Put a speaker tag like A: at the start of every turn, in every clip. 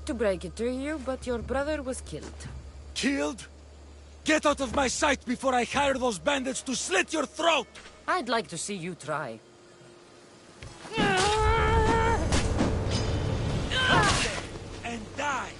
A: to break it to you, but your brother was killed.
B: Killed? Get out of my sight before I hire those bandits to slit your throat!
A: I'd like to see you try.
B: And die!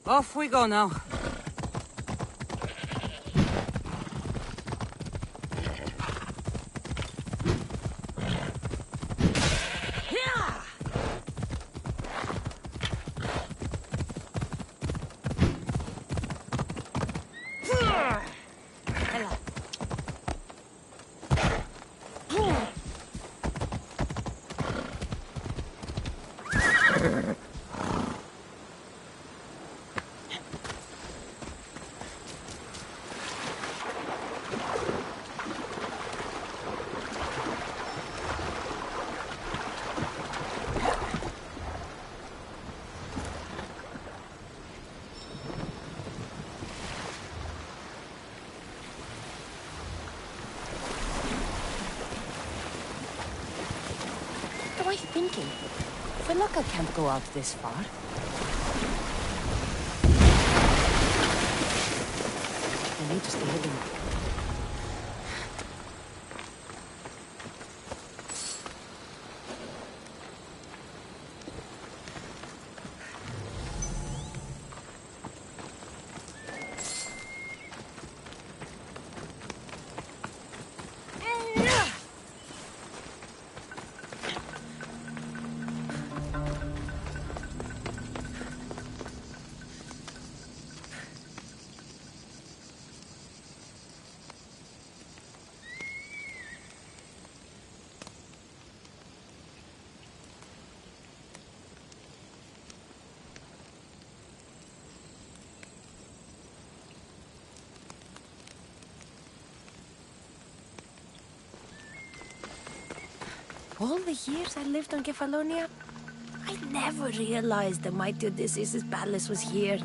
A: Off we go now. What am I thinking? Veloka can't go out this far. to stay hidden. All the years I lived on Kefalonia, I never realized the mighty Odysseus' palace was here.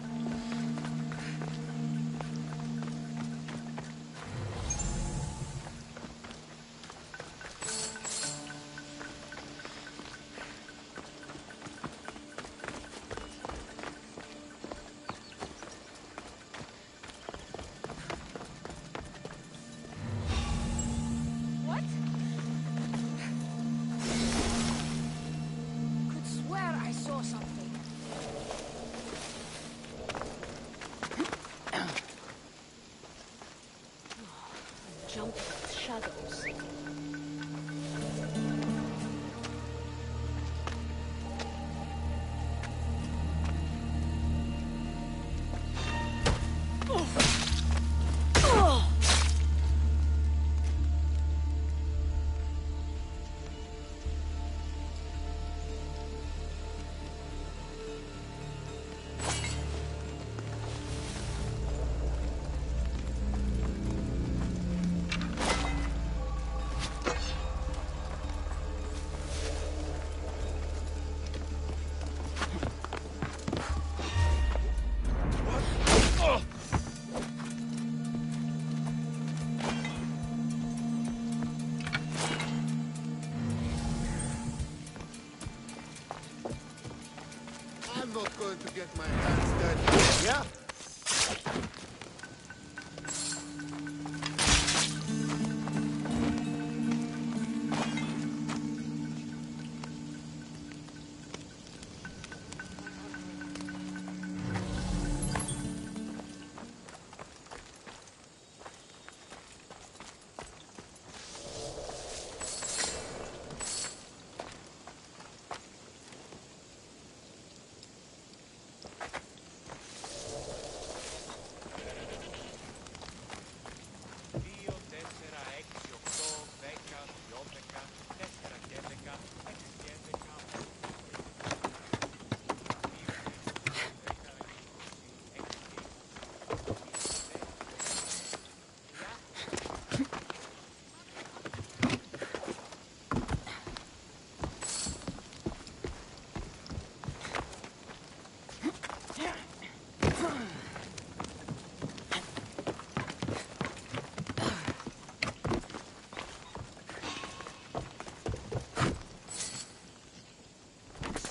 C: I'm not going to get my hands dirty. Yeah?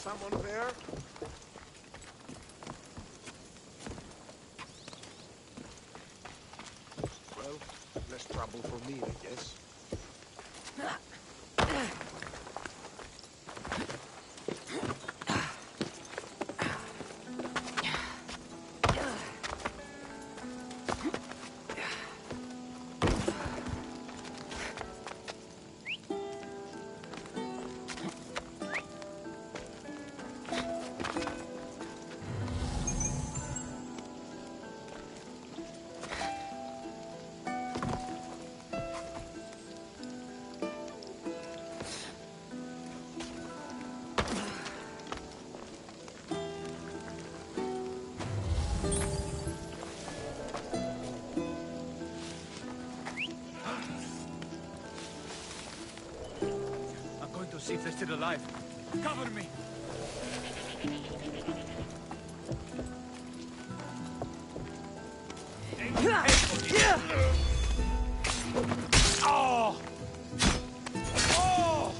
C: Someone there? Well, less trouble for me, I guess.
B: See if they're still alive. Cover me! Oh! Oh!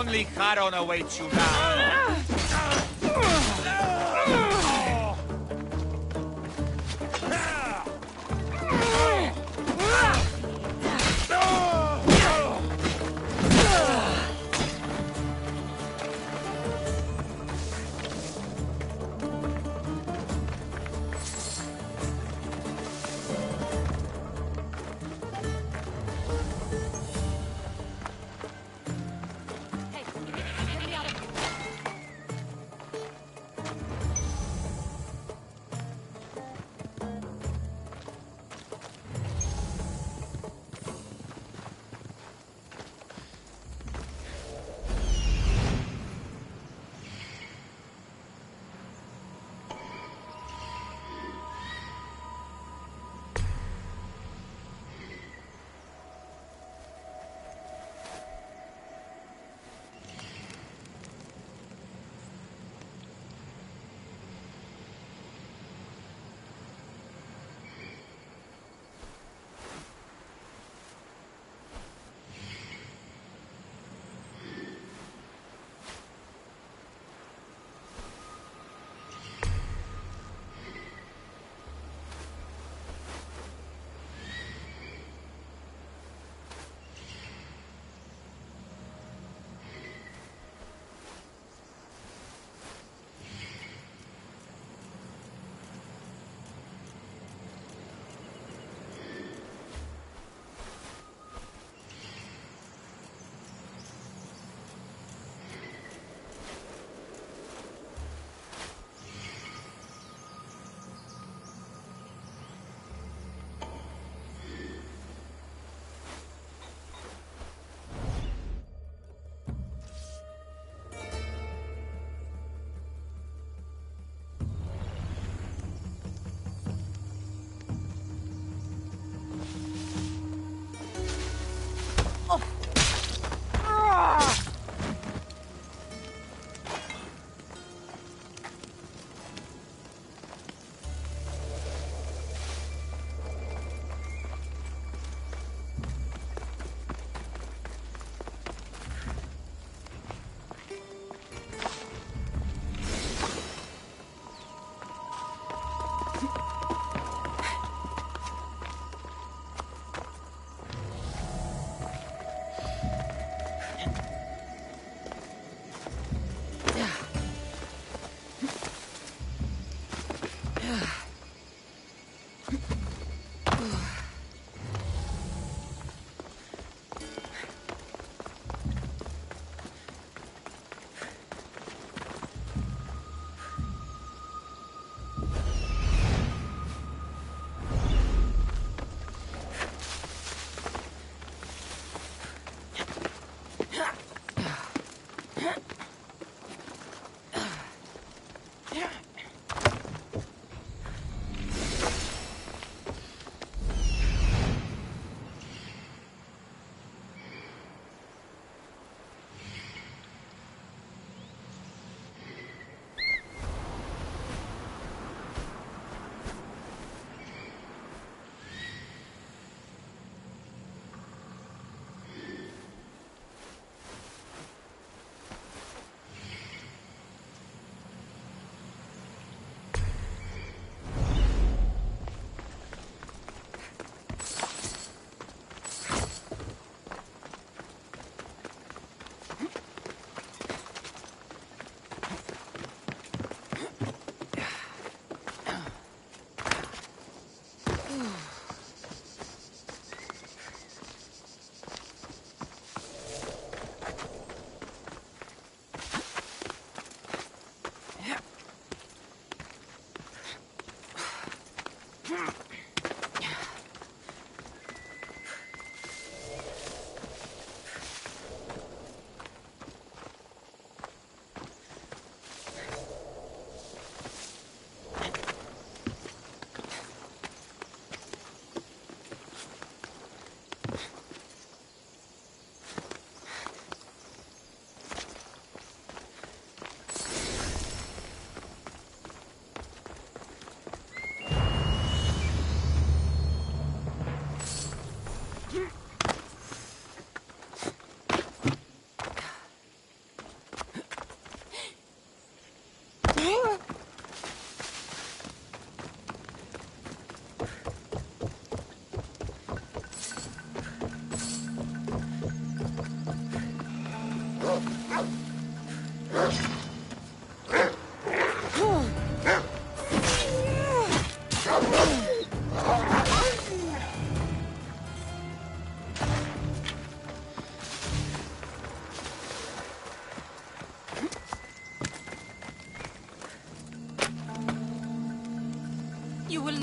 D: Only Charon awaits you now.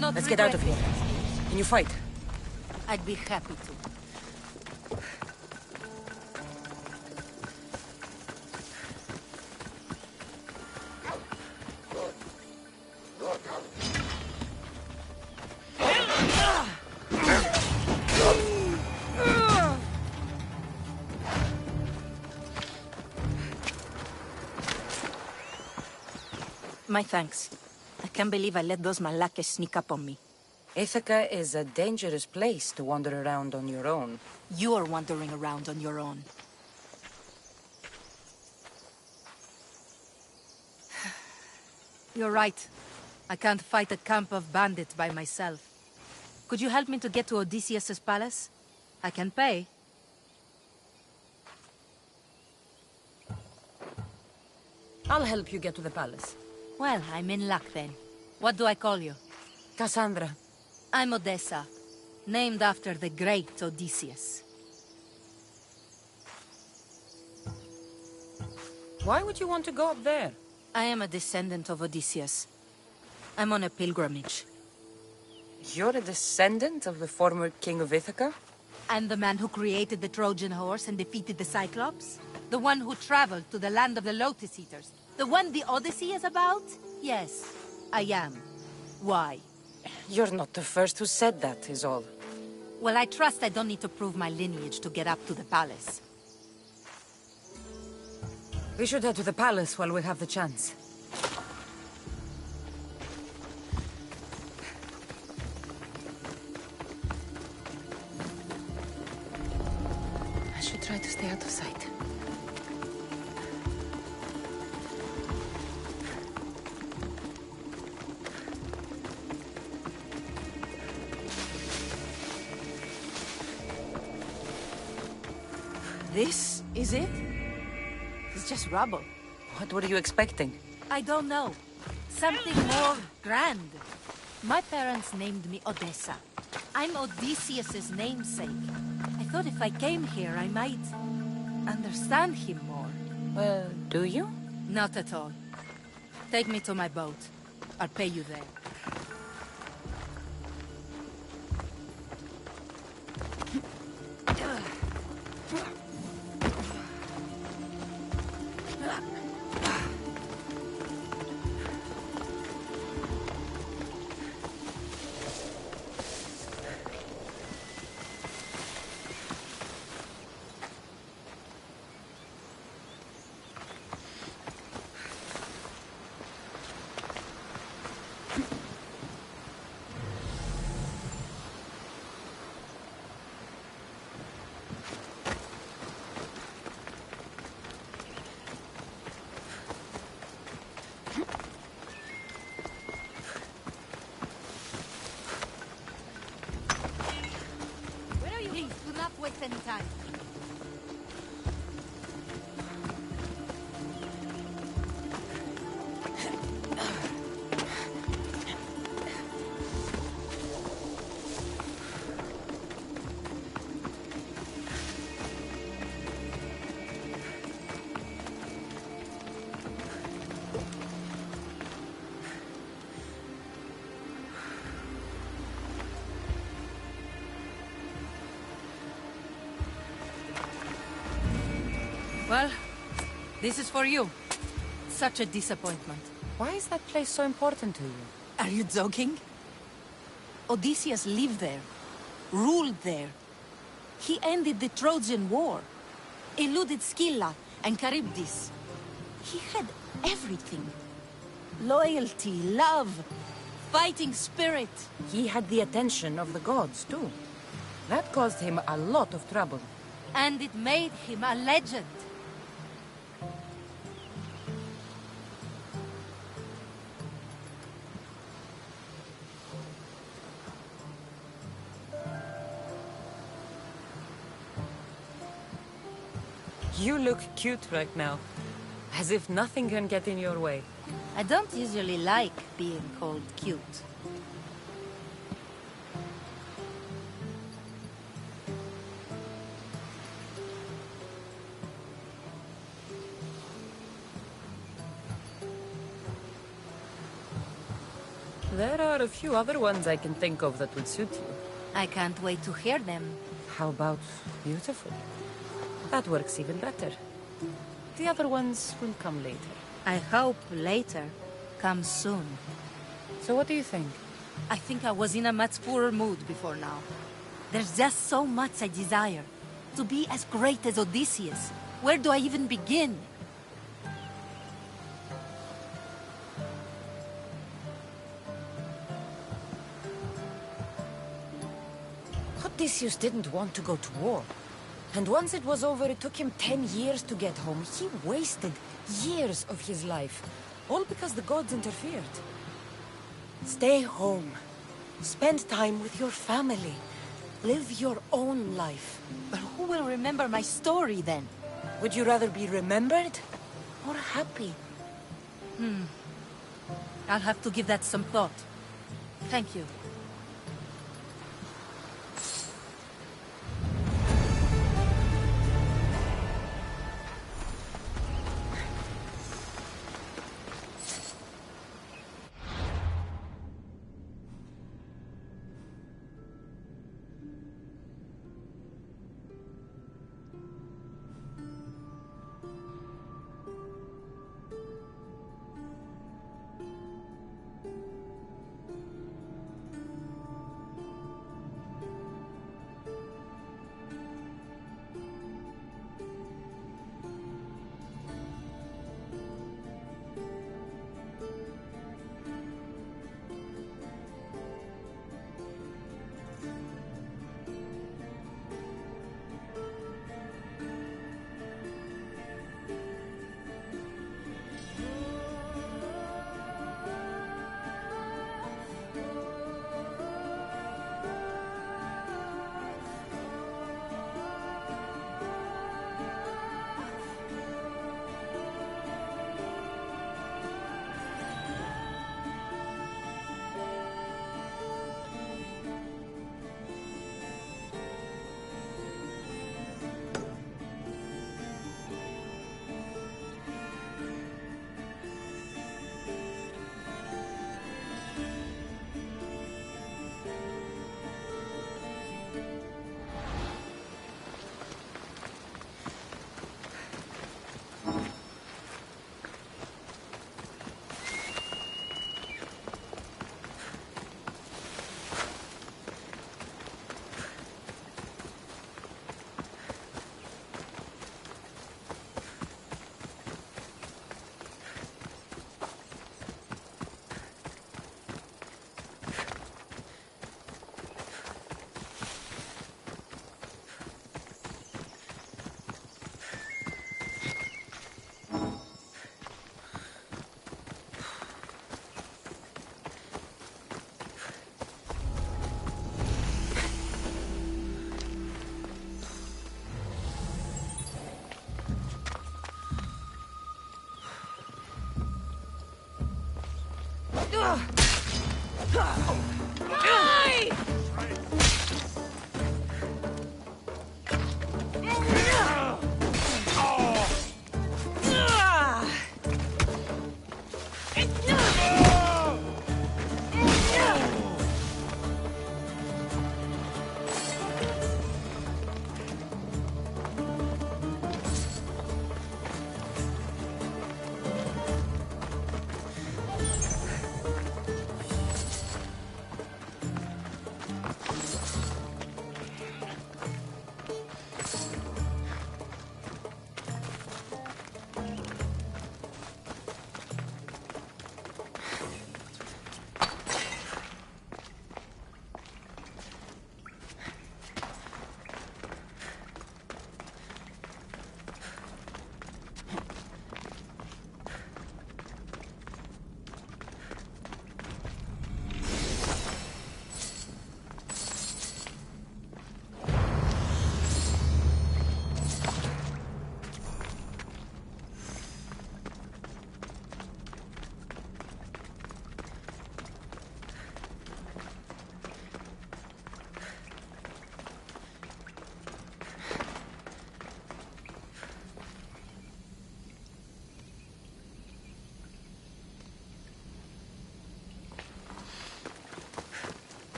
A: not
E: Let's get out of here. Can you fight?
A: I'd be happy to. My thanks. I can't believe I let those Malakas sneak up on me.
E: Ithaca is a dangerous place to wander around on your own.
A: You're wandering around on your own. You're right. I can't fight a camp of bandits by myself. Could you help me to get to Odysseus's palace? I can pay.
E: I'll help you get to the palace.
A: Well, I'm in luck then. What do I call you?
E: Cassandra.
A: I'm Odessa, named after the great Odysseus.
E: Why would you want to go up there?
A: I am a descendant of Odysseus. I'm on a pilgrimage.
E: You're a descendant of the former king of Ithaca?
A: I'm the man who created the Trojan horse and defeated the Cyclops? The one who traveled to the land of the Lotus Eaters? The one the Odyssey is about? Yes, I am. Why?
E: You're not the first who said that, is all.
A: Well, I trust I don't need to prove my lineage to get up to the palace.
E: We should head to the palace while we have the chance. I should try to stay out of sight.
A: This is it? It's just rubble.
E: What were you expecting?
A: I don't know. Something more grand. My parents named me Odessa. I'm Odysseus's namesake. I thought if I came here, I might understand him more.
E: Well, do you?
A: Not at all. Take me to my boat. I'll pay you there. Please, do not waste any time. Well, this is for you. Such a disappointment.
E: Why is that place so important to you?
A: Are you joking? Odysseus lived there, ruled there. He ended the Trojan War, eluded Scylla and Charybdis. He had everything. Loyalty, love, fighting spirit.
E: He had the attention of the gods, too. That caused him a lot of trouble.
A: And it made him a legend.
E: You look cute right now. As if nothing can get in your way.
A: I don't usually like being called cute.
E: There are a few other ones I can think of that would suit you.
A: I can't wait to hear them.
E: How about beautiful? That works even better. The other ones will come later.
A: I hope later comes soon.
E: So what do you think?
A: I think I was in a much poorer mood before now. There's just so much I desire. To be as great as Odysseus. Where do I even begin?
E: Odysseus didn't want to go to war. And once it was over, it took him 10 years to get home. He wasted years of his life. All because the gods interfered. Stay home. Spend time with your family. Live your own life.
A: But who will remember my story then?
E: Would you rather be remembered or happy?
A: I'll have to give that some thought. Thank you.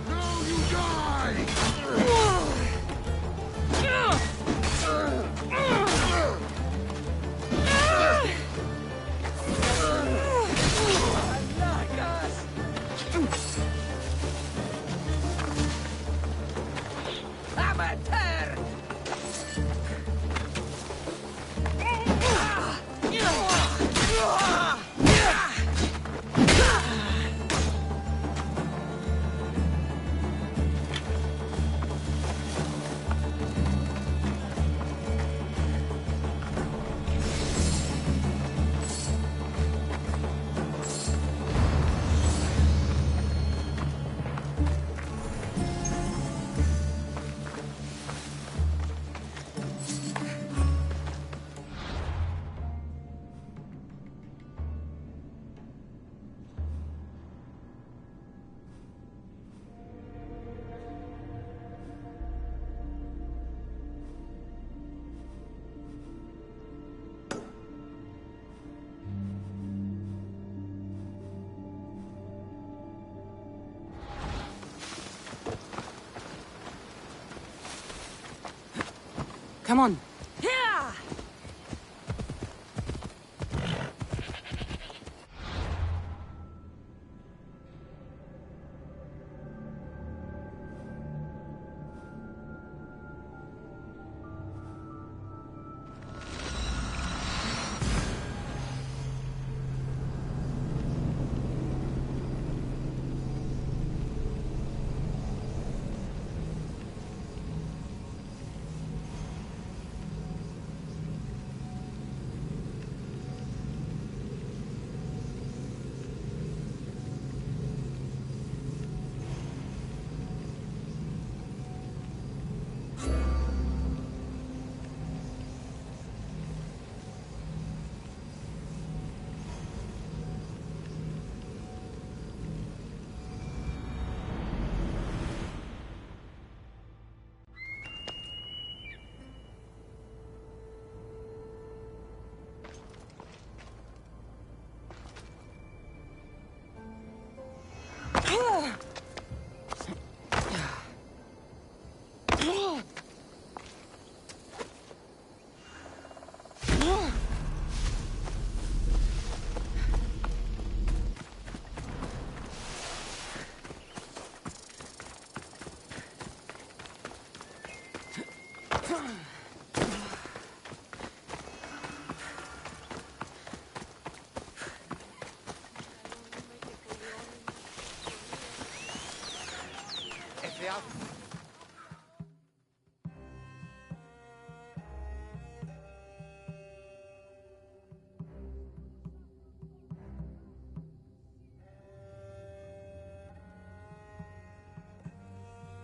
C: Now you die!
E: Come on.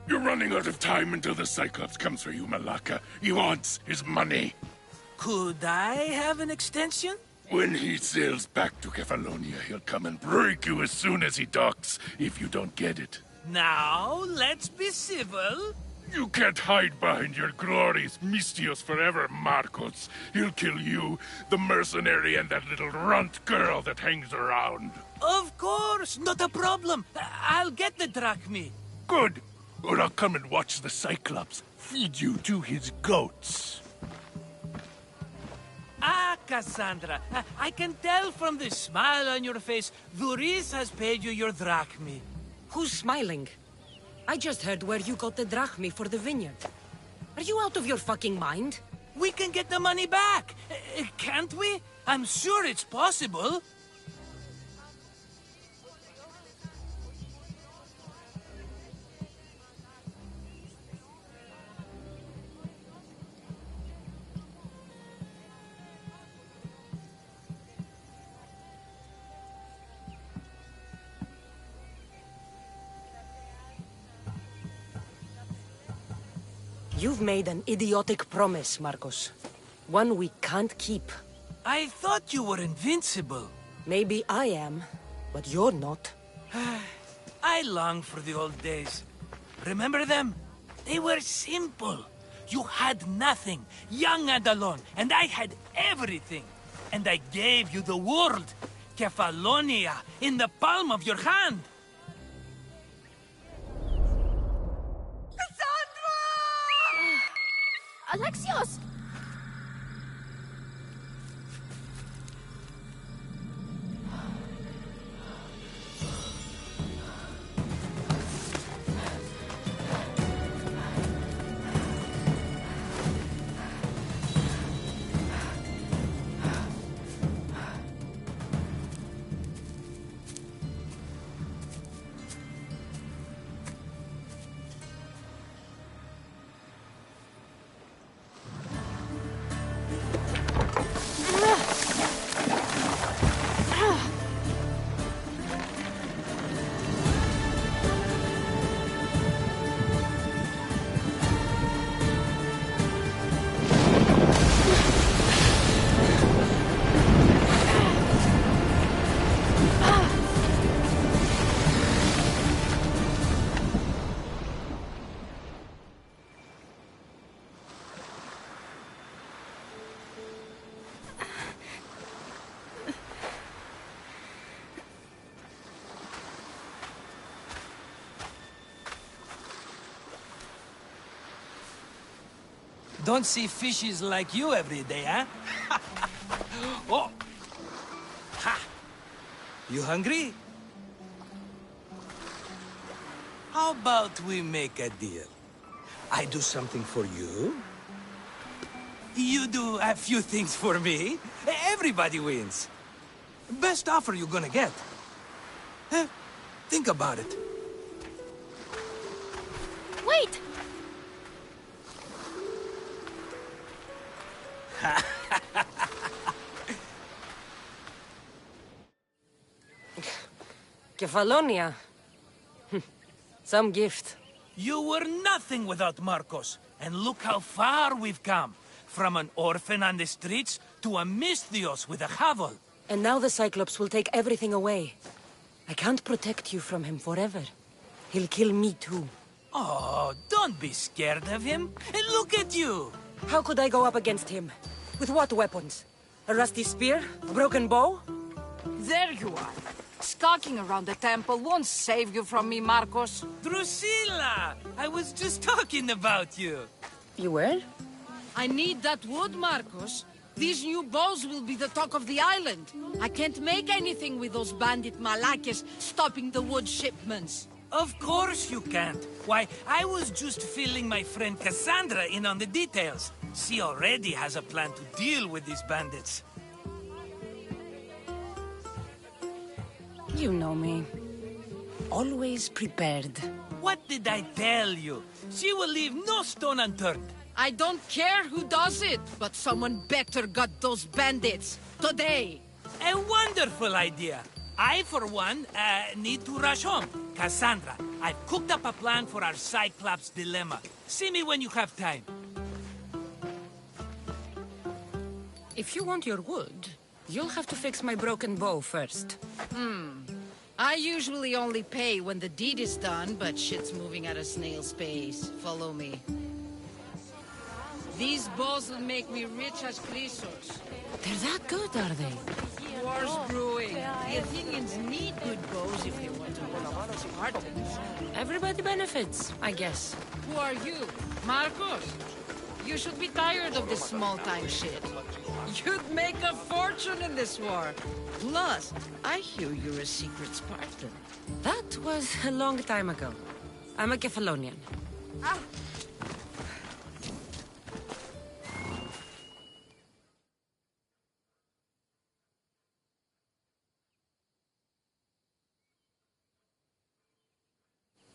F: You're running out of time until the Cyclops comes for you, Malaka. He wants his money.
B: Could I have an extension?
F: When he sails back to Kefalonia, he'll come and break you as soon as he docks, if you don't get it.
B: Now, let's be civil.
F: You can't hide behind your glories, Mistios forever, Marcos. He'll kill you, the mercenary, and that little runt girl that hangs around.
B: Of course, not a problem. I'll get the drachmi.
F: Good. Or I'll come and watch the Cyclops feed you to his goats.
B: Ah, Cassandra, I can tell from the smile on your face, Duris has paid you your drachmi.
E: Who's smiling? I just heard where you got the drachmi for the vineyard. Are you out of your fucking mind?
B: We can get the money back, can't we? I'm sure it's possible.
E: You've made an idiotic promise, Marcos. One we can't keep.
B: I thought you were invincible.
E: Maybe I am, but you're not.
B: I long for the old days. Remember them? They were simple. You had nothing, young and alone, and I had everything. And I gave you the world. Kefalonia in the palm of your hand.
G: Alexios!
B: Don't see fishes like you every day, huh? Oh! Ha! You hungry? How about we make a deal? I do something for you. You do a few things for me. Everybody wins. Best offer you're gonna get. Think about it.
G: Wait!
E: Kefalonia. Some gift.
B: You were nothing without Marcos. And look how far we've come. From an orphan on the streets to a Misthios with a hovel.
E: And now the Cyclops will take everything away. I can't protect you from him forever. He'll kill me too.
B: Oh, don't be scared of him. And look at you.
E: How could I go up against him? With what weapons? A rusty spear? A broken bow?
H: There you are. Skulking around the temple won't save you from me, Marcos.
B: Drusilla! I was just talking about you.
E: You were?
H: I need that wood, Marcos. These new bows will be the talk of the island. I can't make anything with those bandit malakes stopping the wood shipments.
B: Of course you can't. Why, I was just filling my friend Cassandra in on the details. She already has a plan to deal with these bandits.
E: You know me. Always prepared.
B: What did I tell you? She will leave no stone unturned.
H: I don't care who does it, but someone better got those bandits. Today.
B: A wonderful idea. I, for one, need to rush home. Cassandra, I've cooked up a plan for our Cyclops dilemma. See me when you have time.
E: If you want your wood, you'll have to fix my broken bow first.
H: I usually only pay when the deed is done, but shit's moving at a snail's pace. Follow me. These bows will make me rich as Chrysos.
E: They're that good, are they?
H: War's brewing. The Athenians need good bows if they want to hold off the Spartans.
E: Everybody benefits, I guess.
H: Who are you? Marcos? You should be tired of this small-time shit. You'd make a fortune in this war. Plus, I hear you're a secret Spartan.
E: That was a long time ago. I'm a Kefalonian.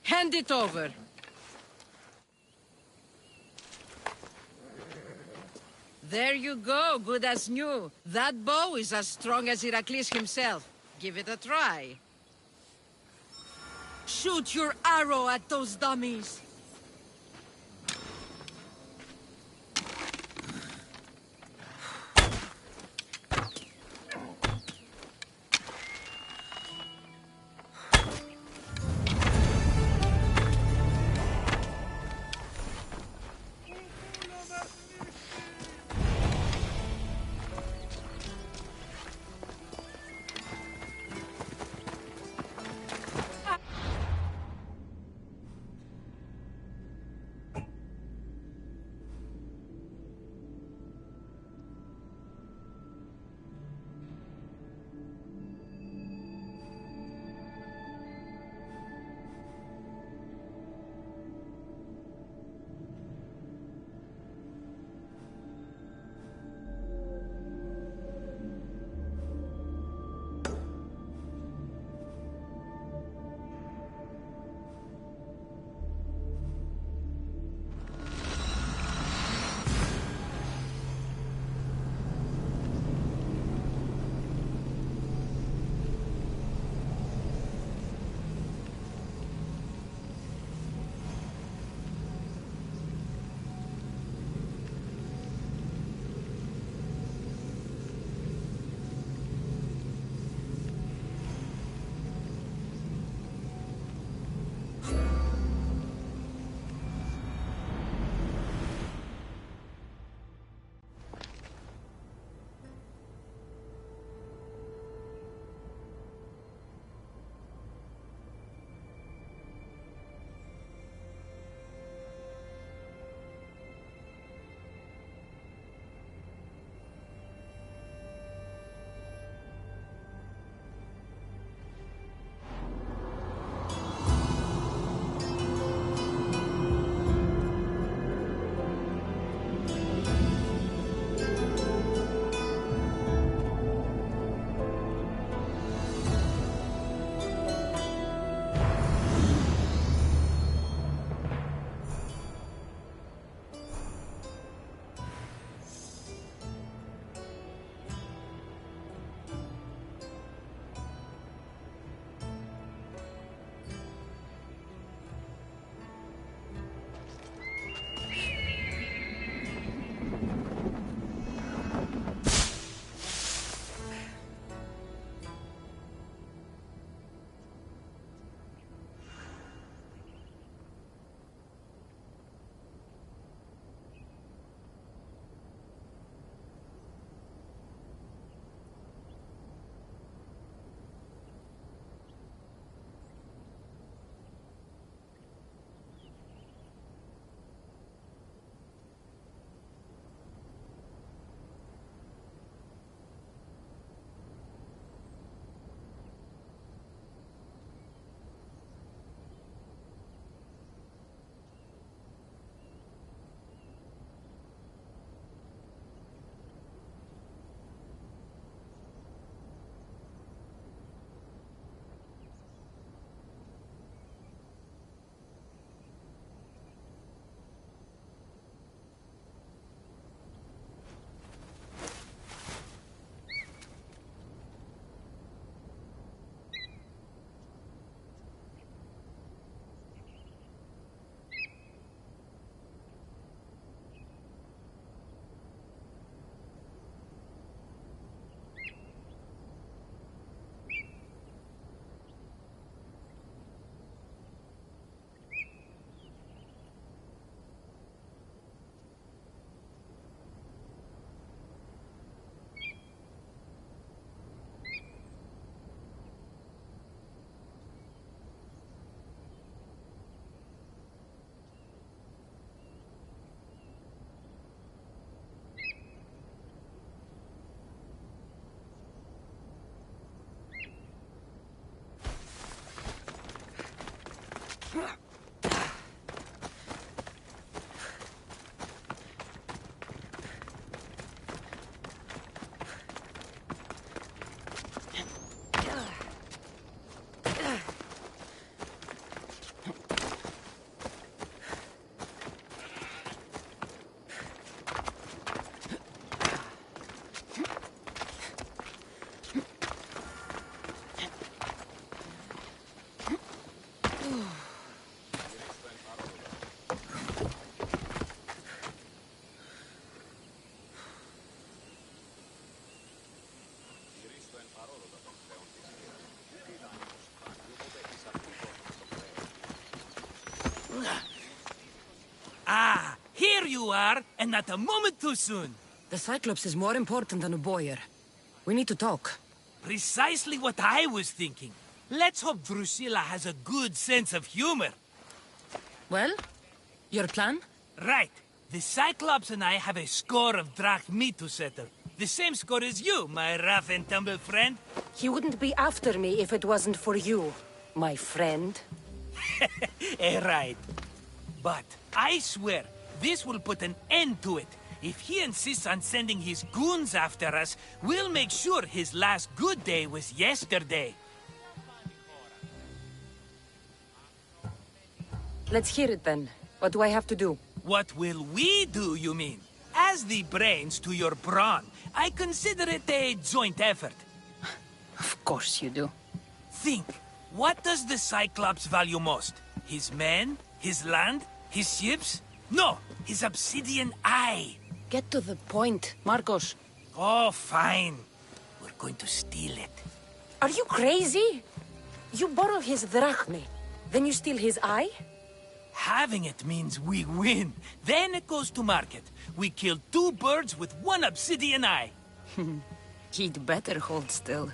H: Hand it over. There you go, good as new. That bow is as strong as Heracles himself. Give it a try. Shoot your arrow at those dummies.
B: you are, and not a moment too soon.
E: The Cyclops is more important than a boyar. We need to talk.
B: Precisely what I was thinking. Let's hope Drusilla has a good sense of humor.
E: Well, your plan?
B: Right. The Cyclops and I have a score of drachmi to settle. The same score as you, my rough and tumble friend.
E: He wouldn't be after me if it wasn't for you, my friend.
B: Right. But I swear, this will put an end to it. If he insists on sending his goons after us, we'll make sure his last good day was yesterday.
E: Let's hear it then. What do I have to do?
B: What will we do, you mean? As the brains to your brawn, I consider it a joint effort.
E: Of course you do.
B: Think, what does the Cyclops value most? His men? His land? His ships? No, his obsidian eye.
E: Get to the point, Marcos.
B: Oh, fine. We're going to steal it.
E: Are you crazy? You borrow his drachmi, then you steal his eye?
B: Having it means we win. Then it goes to market. We kill 2 birds with 1 obsidian eye.
E: He'd better hold still,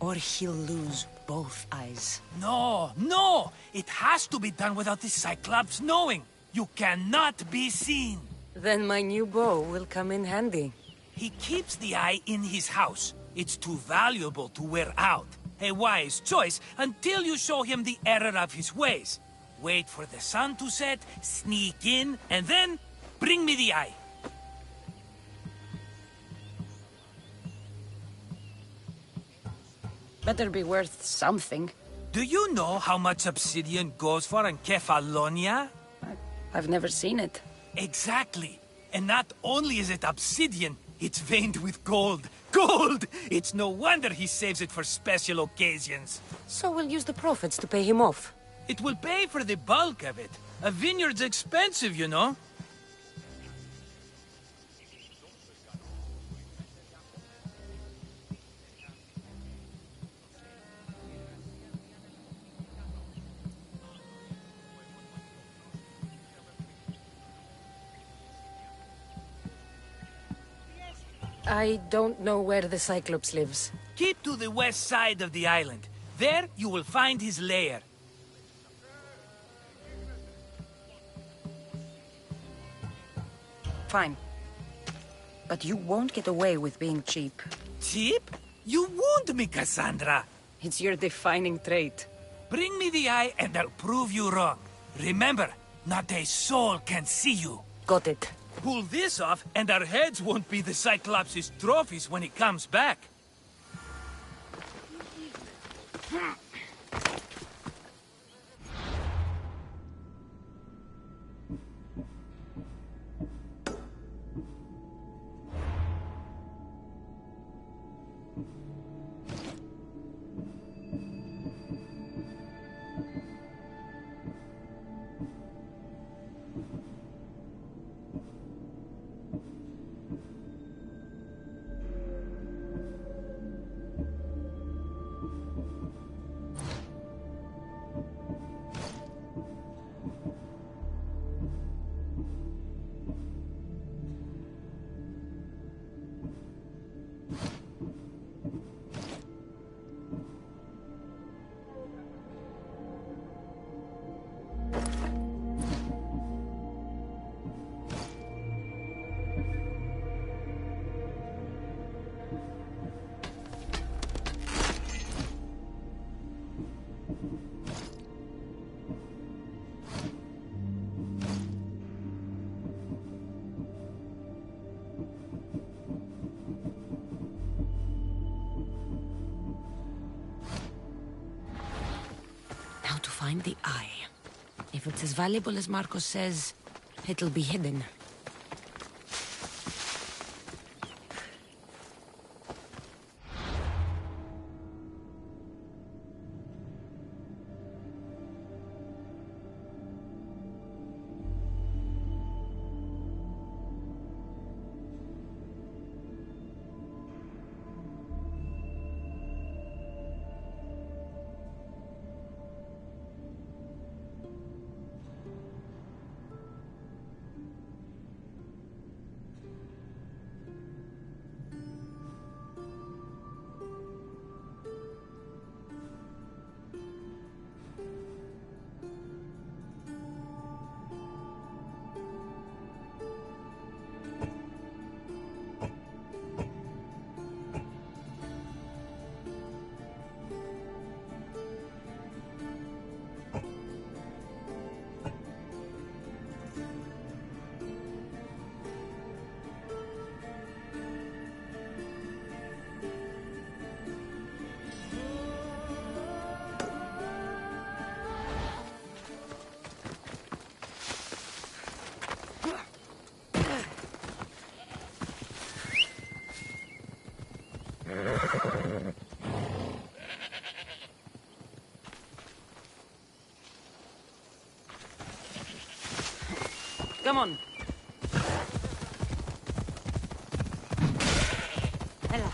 E: or he'll lose both eyes.
B: No! It has to be done without the Cyclops knowing. You cannot be seen.
E: Then my new bow will come in handy.
B: He keeps the eye in his house. It's too valuable to wear out. A wise choice until you show him the error of his ways. Wait for the sun to set, sneak in, and then bring me the eye.
E: Better be worth something.
B: Do you know how much obsidian goes for in Kefalonia?
E: I've never seen it.
B: Exactly. And not only is it obsidian, it's veined with gold. Gold! It's no wonder he saves it for special occasions.
E: So we'll use the profits to pay him off.
B: It will pay for the bulk of it. A vineyard's expensive, you know.
E: I don't know where the Cyclops lives.
B: Keep to the west side of the island. There you will find his lair.
E: Fine. But you won't get away with being cheap.
B: Cheap? You wound me, Cassandra.
E: It's your defining trait.
B: Bring me the eye and I'll prove you wrong. Remember, not a soul can see you.
E: Got it.
B: Pull this off and our heads won't be the Cyclops' trophies when he comes back.
E: Now to find the eye. If it's as valuable as Marcos says, it'll be hidden. Come on. Ella.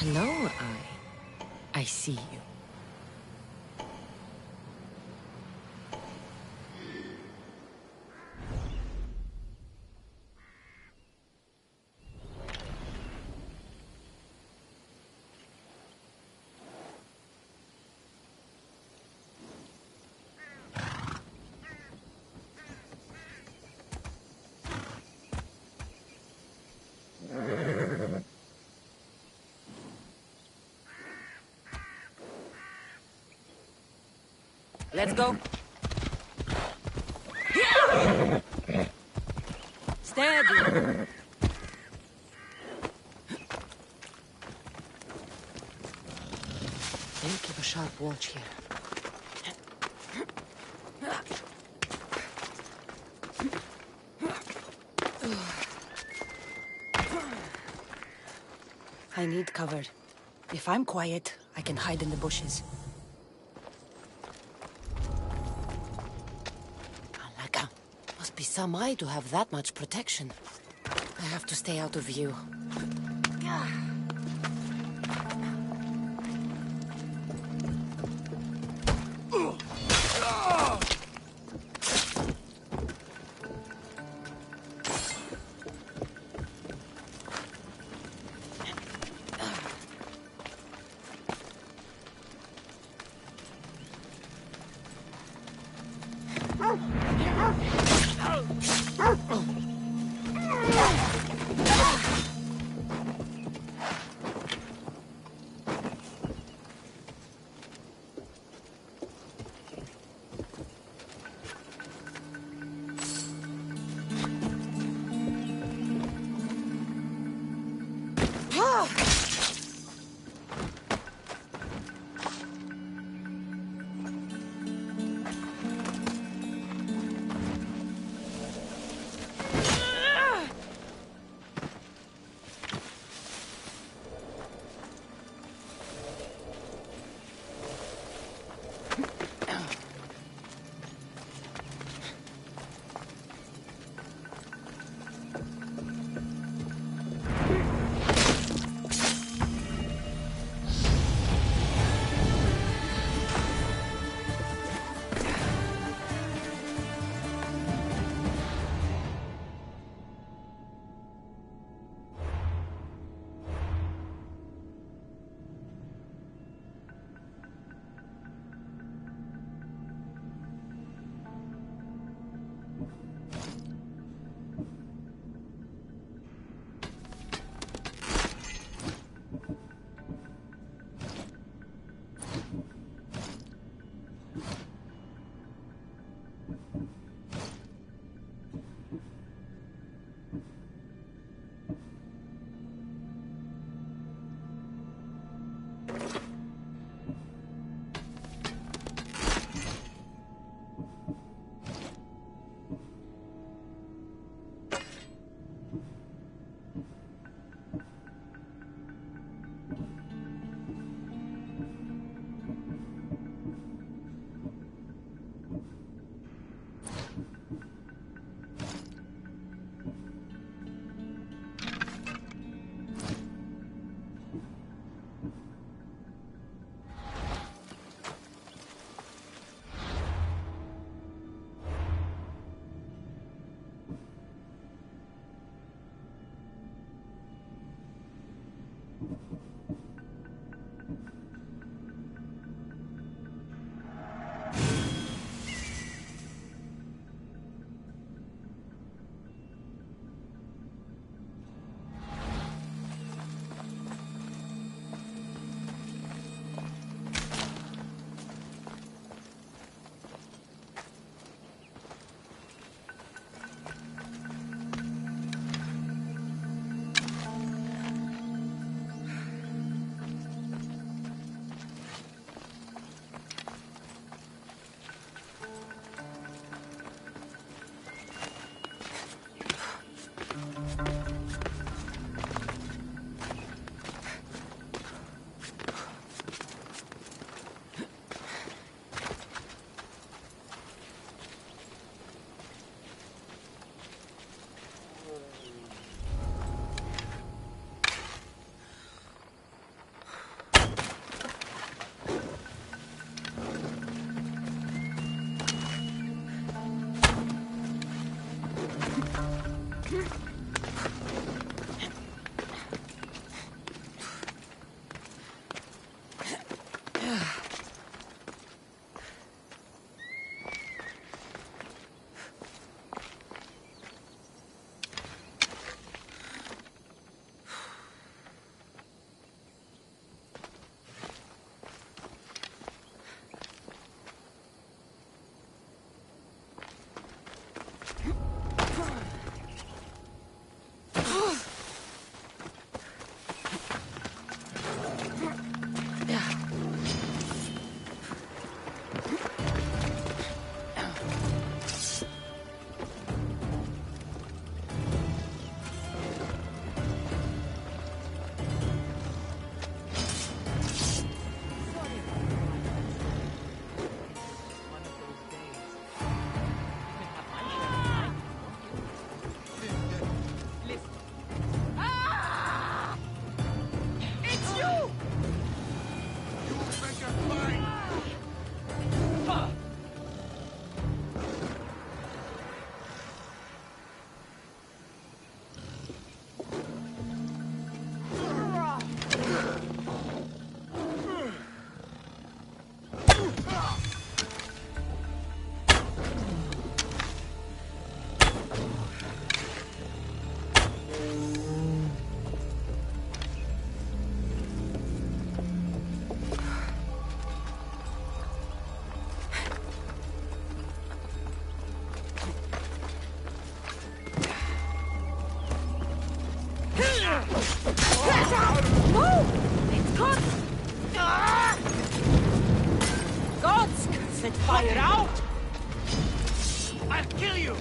E: Hello, I see you. Let's go. Steady. They'll keep a sharp watch here. I need cover. If I'm quiet, I can hide in the bushes. Alaka, must be some eye to have that much protection. I have to stay out of view.
A: Gods, set fire out!
B: I'll kill you!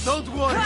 B: Don't worry!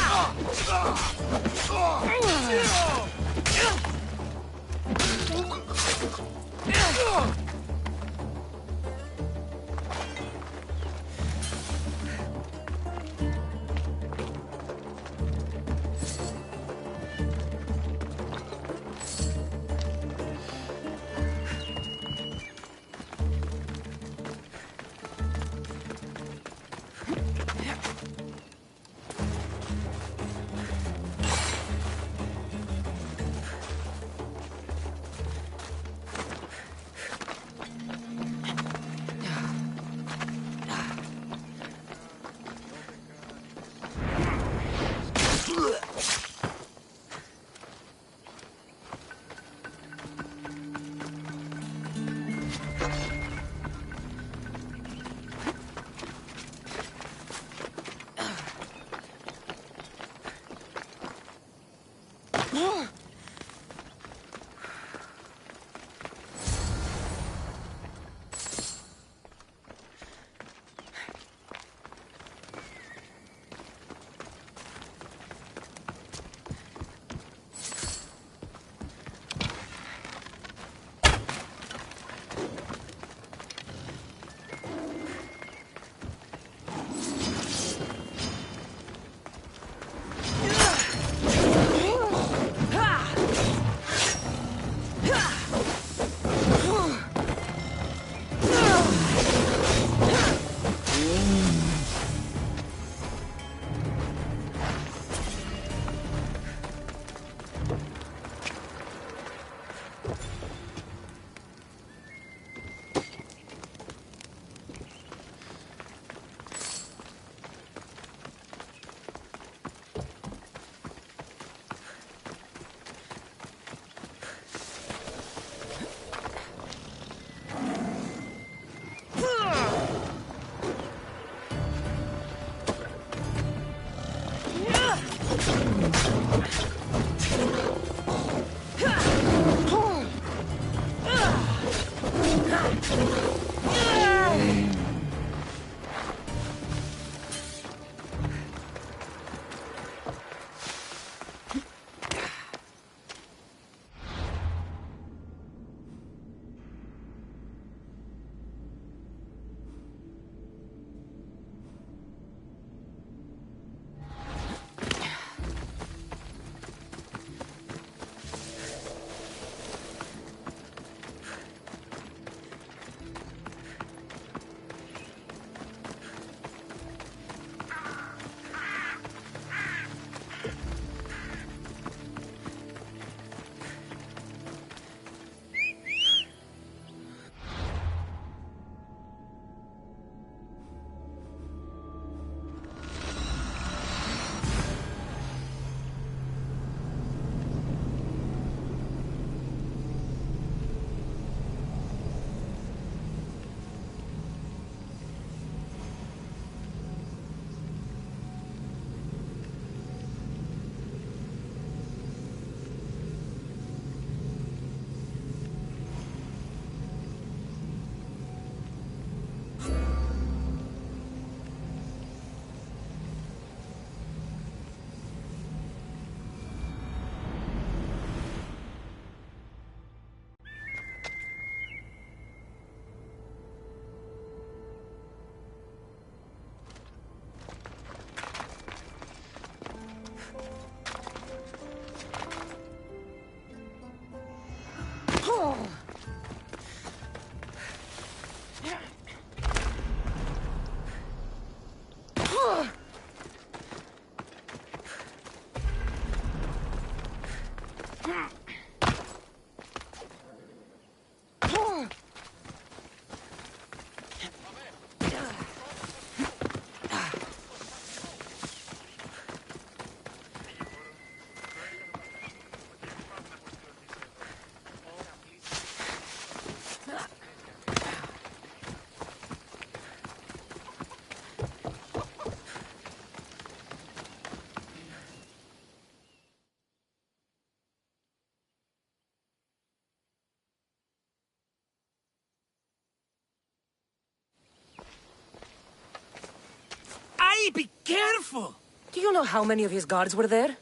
B: Aye, be careful!
E: Do you know how many of his guards were there?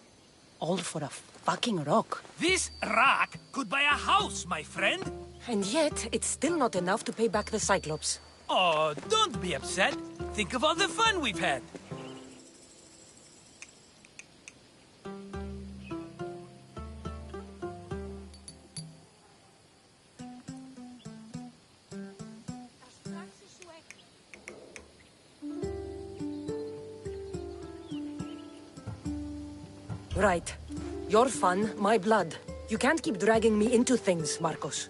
E: All for a fucking rock.
B: This rock could buy a house, my friend.
E: And yet, it's still not enough to pay back the Cyclops.
B: Oh, don't be upset. Think of all the fun we've had.
E: Right. Your fun, my blood. You can't keep dragging me into things, Marcos.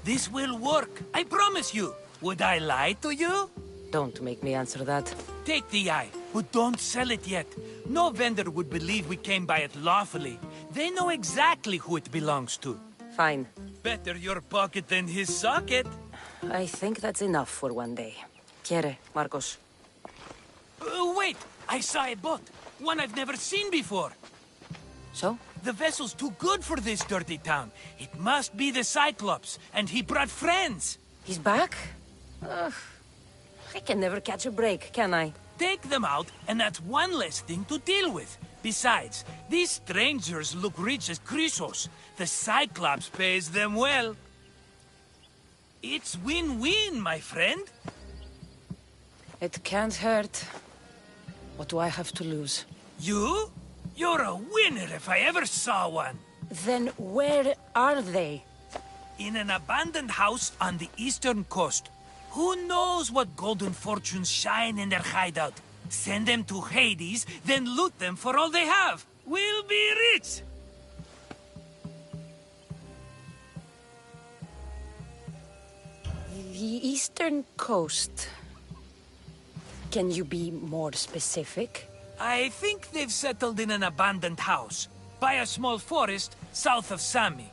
B: This will work, I promise you. Would I lie to you?
E: Don't make me answer that.
B: Take the eye, but don't sell it yet. No vendor would believe we came by it lawfully. They know exactly who it belongs to.
E: Fine.
B: Better your pocket than his socket.
E: I think that's enough for one day. Quiere, Marcos.
B: Wait! I saw a boat. One I've never seen before.
E: So?
B: The vessel's too good for this dirty town. It must be the Cyclops, and he brought friends.
E: He's back? Ugh. I can never catch a break, can I?
B: Take them out, and that's one less thing to deal with. Besides, these strangers look rich as Chrysos. The Cyclops pays them well. It's win-win, my friend.
E: It can't hurt. What do I have to lose?
B: You? You're a winner if I ever saw one.
E: Then where are they?
B: In an abandoned house on the eastern coast. Who knows what golden fortunes shine in their hideout? Send them to Hades, then loot them for all they have. We'll be rich!
E: The eastern coast. Can you be more specific?
B: I think they've settled in an abandoned house, by a small forest south of Sami.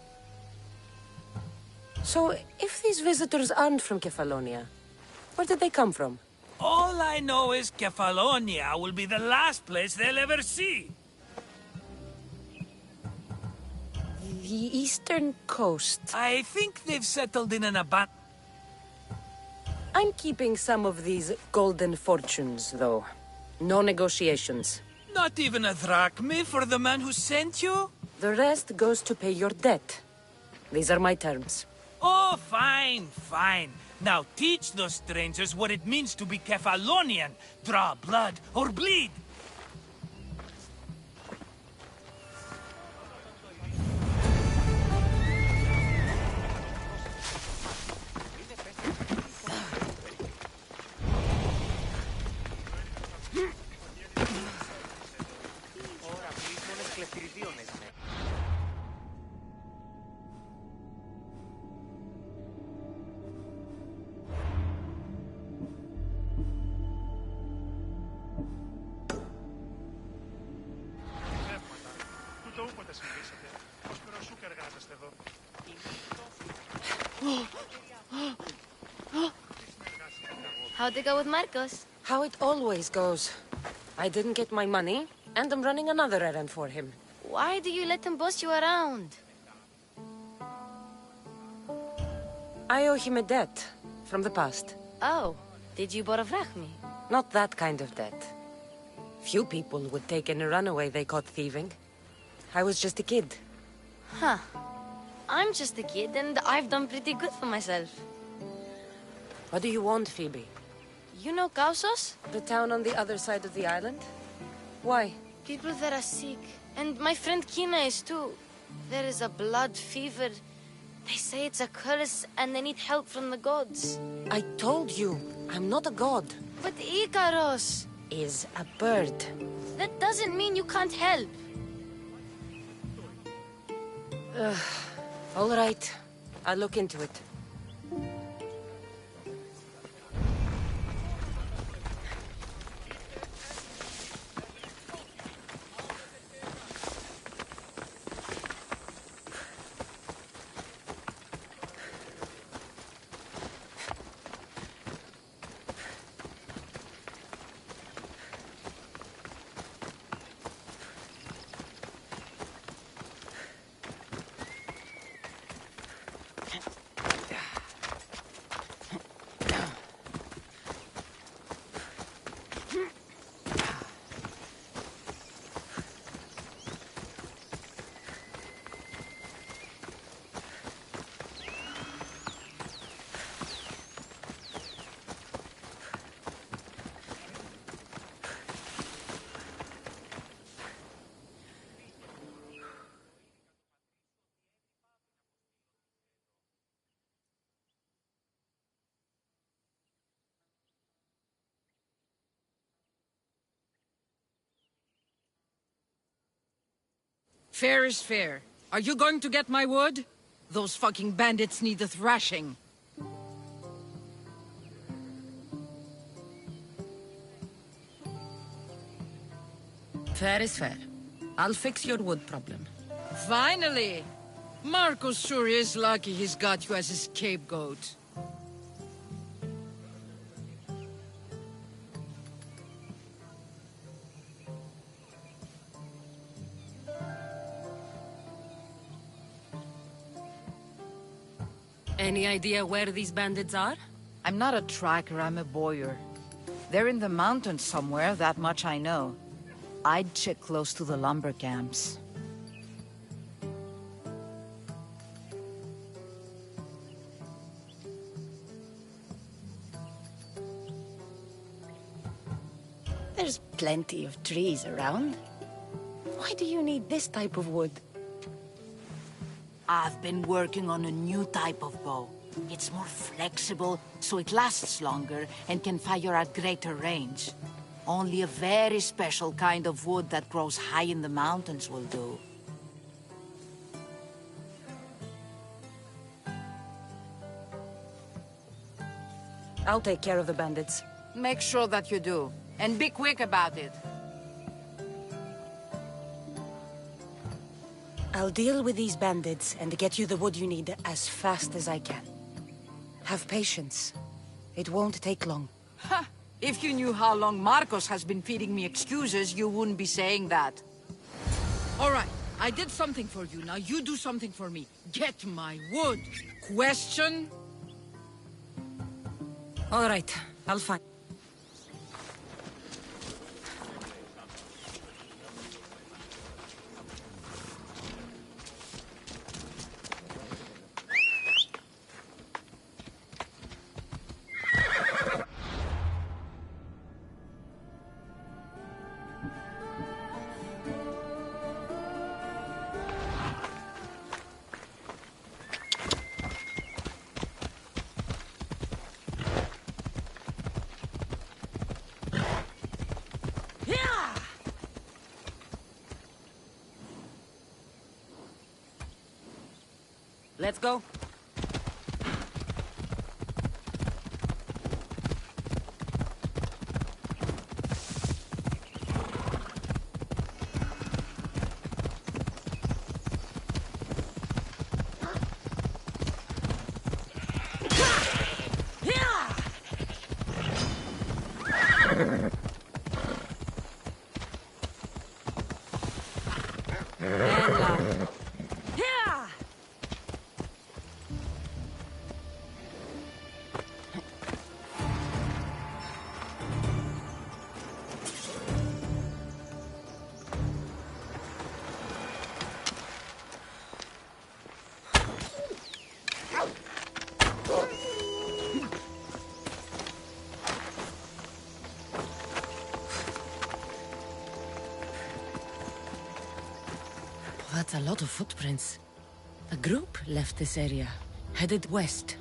E: So, if these visitors aren't from Kefalonia, where did they come from?
B: All I know is Kefalonia will be the last place they'll ever see.
E: The eastern coast.
B: I think they've settled in an abandoned...
E: I'm keeping some of these golden fortunes, though. No negotiations.
B: Not even a drachme for the man who sent you?
E: The rest goes to pay your debt. These are my terms.
B: Oh, fine, fine. Now teach those strangers what it means to be Kefalonian. Draw blood or bleed.
G: How'd it go with Marcos?
E: How it always goes. I didn't get my money, and I'm running another errand for him.
G: Why do you let him boss you around?
E: I owe him a debt from the past.
G: Oh, did you borrow me?
E: Not that kind of debt. Few people would take any runaway they caught thieving. I was just a kid.
G: Huh. I'm just a kid, and I've done pretty good for myself.
E: What do you want, Phoebe?
G: You know Kausos?
E: The town on the other side of the island? Why?
G: People there are sick. And my friend Kina is too. There is a blood fever. They say it's a curse, and they need help from the gods.
E: I told you, I'm not a god.
G: But Ikaros
E: Is a bird.
G: that doesn't mean you can't help.
E: All right. I'll look into it.
H: Fair is fair. Are you going to get my wood? Those fucking bandits need a thrashing.
E: Fair is fair. I'll fix your wood problem.
H: Finally! Marcos sure is lucky he's got you as his scapegoat.
E: Any idea where these bandits are?
H: I'm not a tracker, I'm a boyer. They're in the mountains somewhere, that much I know. I'd check close to the lumber camps.
E: There's plenty of trees around. Why do you need this type of wood?
I: I've been working on a new type of bow. It's more flexible, so it lasts longer and can fire at greater range. Only a very special kind of wood that grows high in the mountains will do.
E: I'll take care of the bandits.
H: Make sure that you do. And be quick about it.
E: I'll deal with these bandits and get you the wood you need as fast as I can. Have patience. It won't take long.
H: Ha! If you knew how long Marcos has been feeding me excuses, you wouldn't be saying that. All right, I did something for you. Now you do something for me. Get my wood. Question?
E: All right, I'll find... Let's go. That's a lot of footprints. A group left this area, headed west.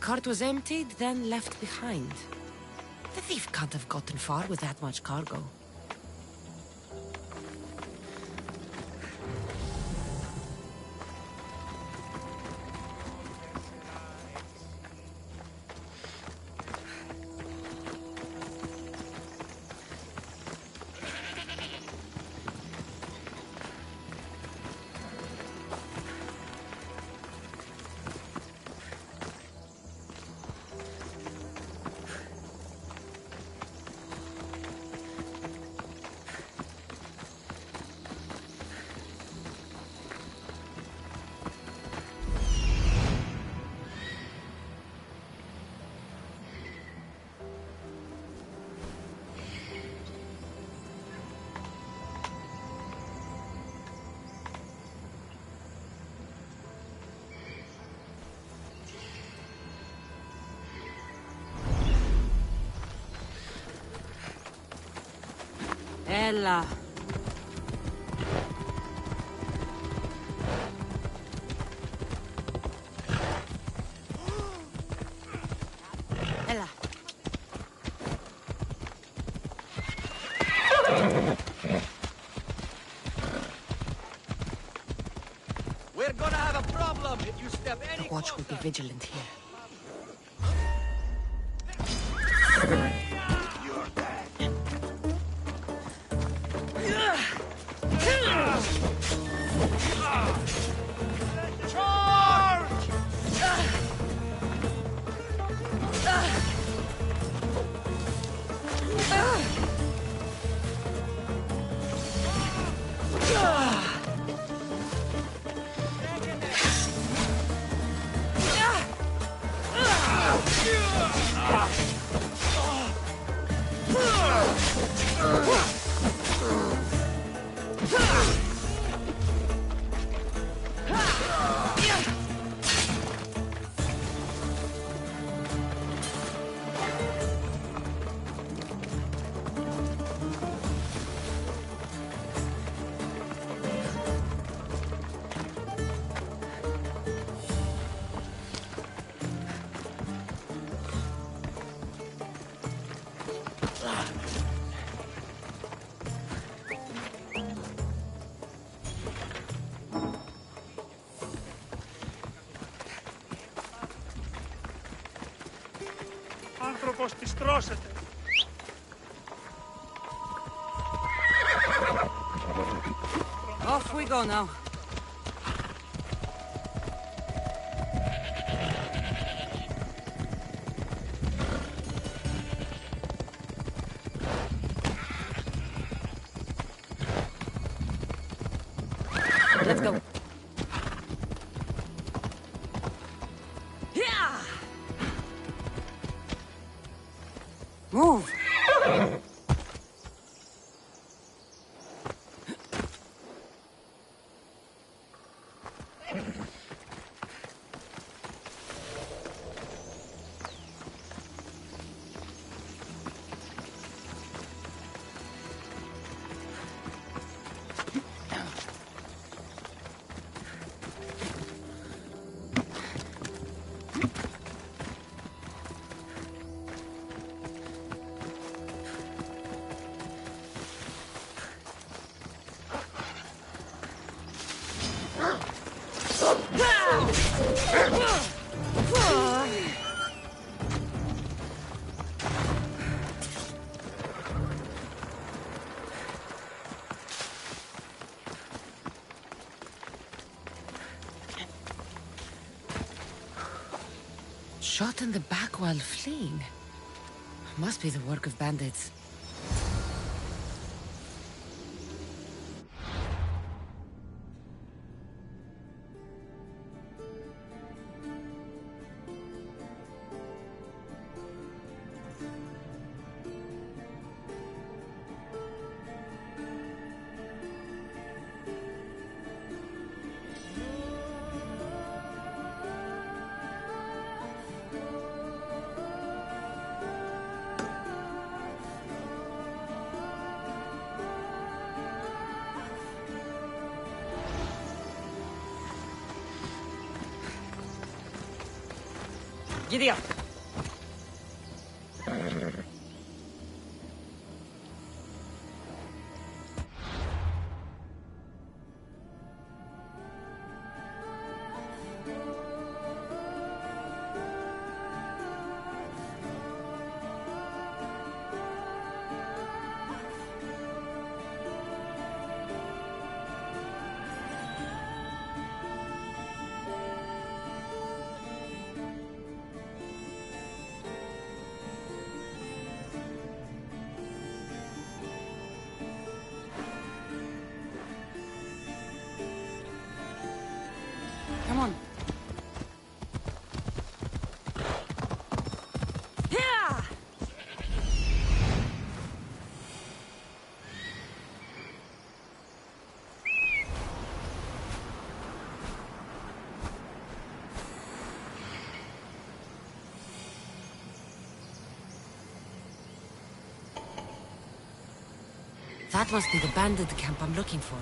E: cart was emptied, then left behind. The thief can't have gotten far with that much cargo.
H: Ella. Ella.
B: We're gonna have a problem if you step any
E: The watch will be
B: closer.
E: vigilant here.
F: Anthropos distrosete.
H: Off we go now.
E: Let's go.
H: Move.
E: Shot in the back while fleeing. Must be the work of bandits.
H: Giddy up. Come on.
A: Yeah!
E: That must be the bandit camp I'm looking for.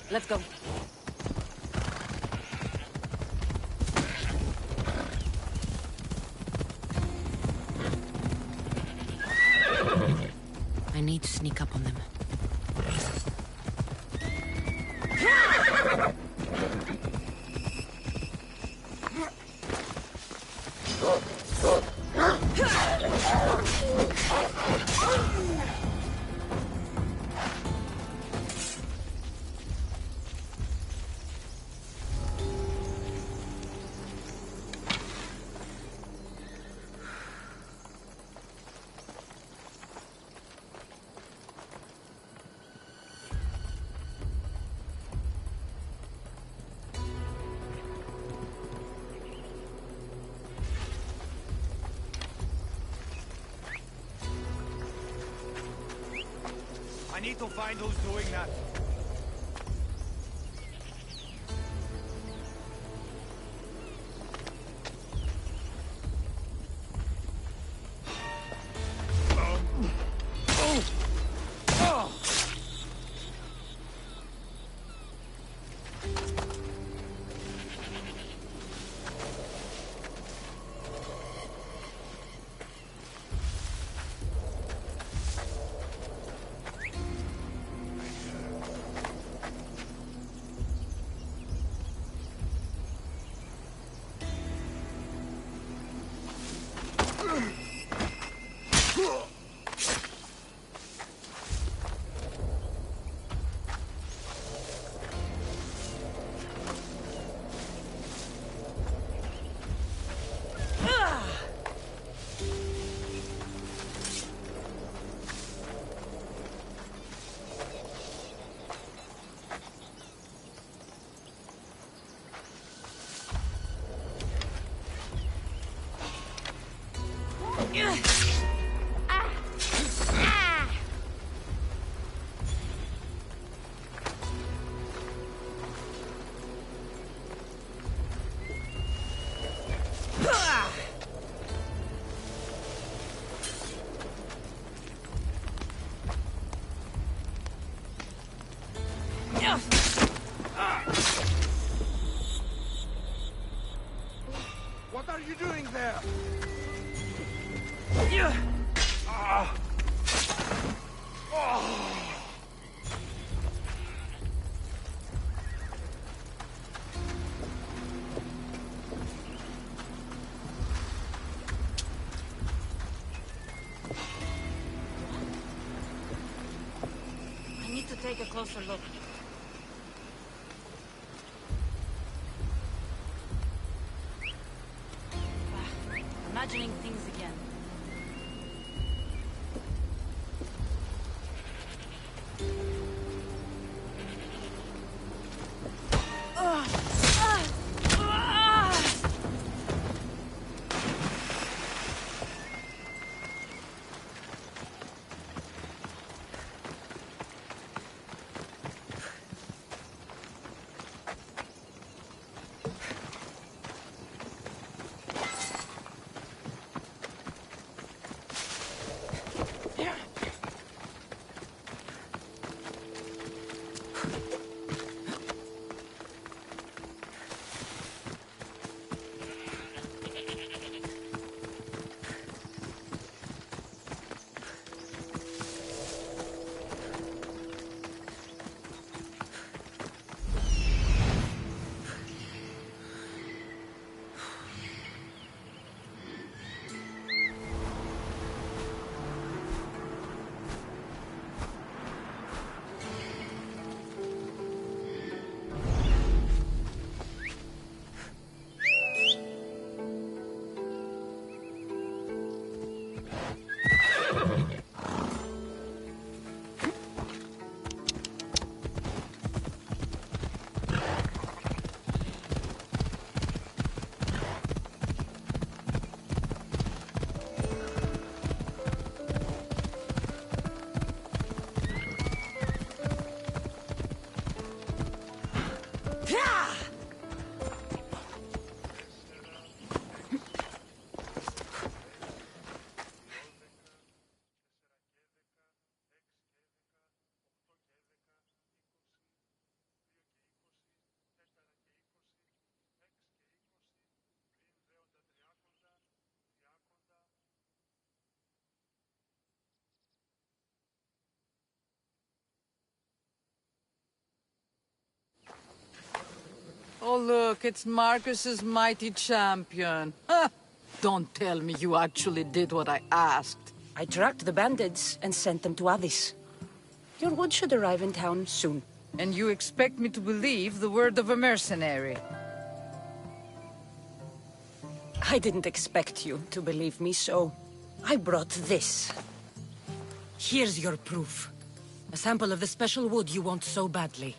H: Let's go.
E: I need to sneak up on them.
D: I need to find who's doing that.
C: What are you doing there?
A: I need to take a closer look. Imagining things again.
H: Oh, look, it's Marcus's mighty champion. Ha! Don't tell me you actually did what I asked.
E: I tracked the bandits and sent them to Odyssey. Your wood should arrive in town soon.
H: And you expect me to believe the word of a mercenary?
E: I didn't expect you to believe me, so I brought this. Here's your proof. A sample of the special wood you want so badly.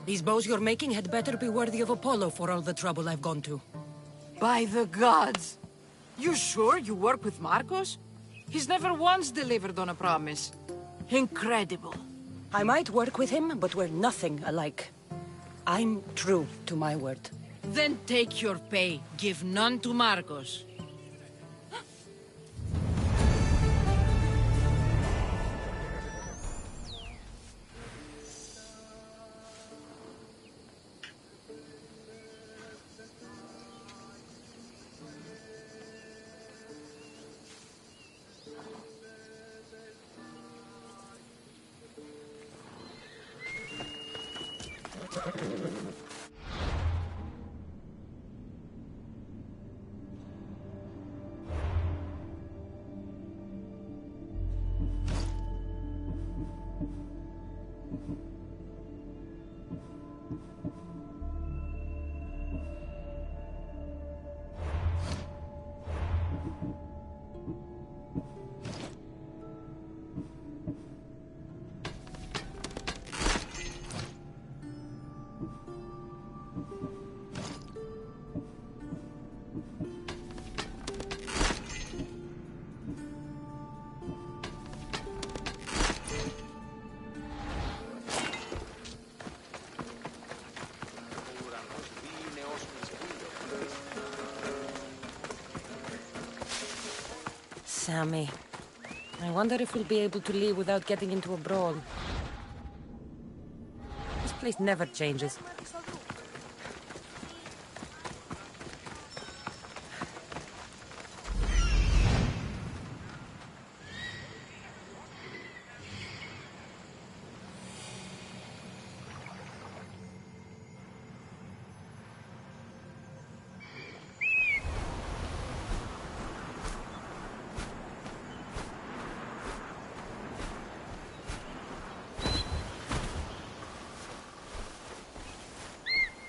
E: These bows you're making had better be worthy of Apollo for all the trouble I've gone to.
H: By the gods! You sure you work with Marcos? He's never once delivered on a promise. Incredible.
E: I might work with him, but we're nothing alike. I'm true to my word.
H: Then take your pay. Give none to Marcos.
E: Sammy. I wonder if we'll be able to leave without getting into a brawl. This place never changes.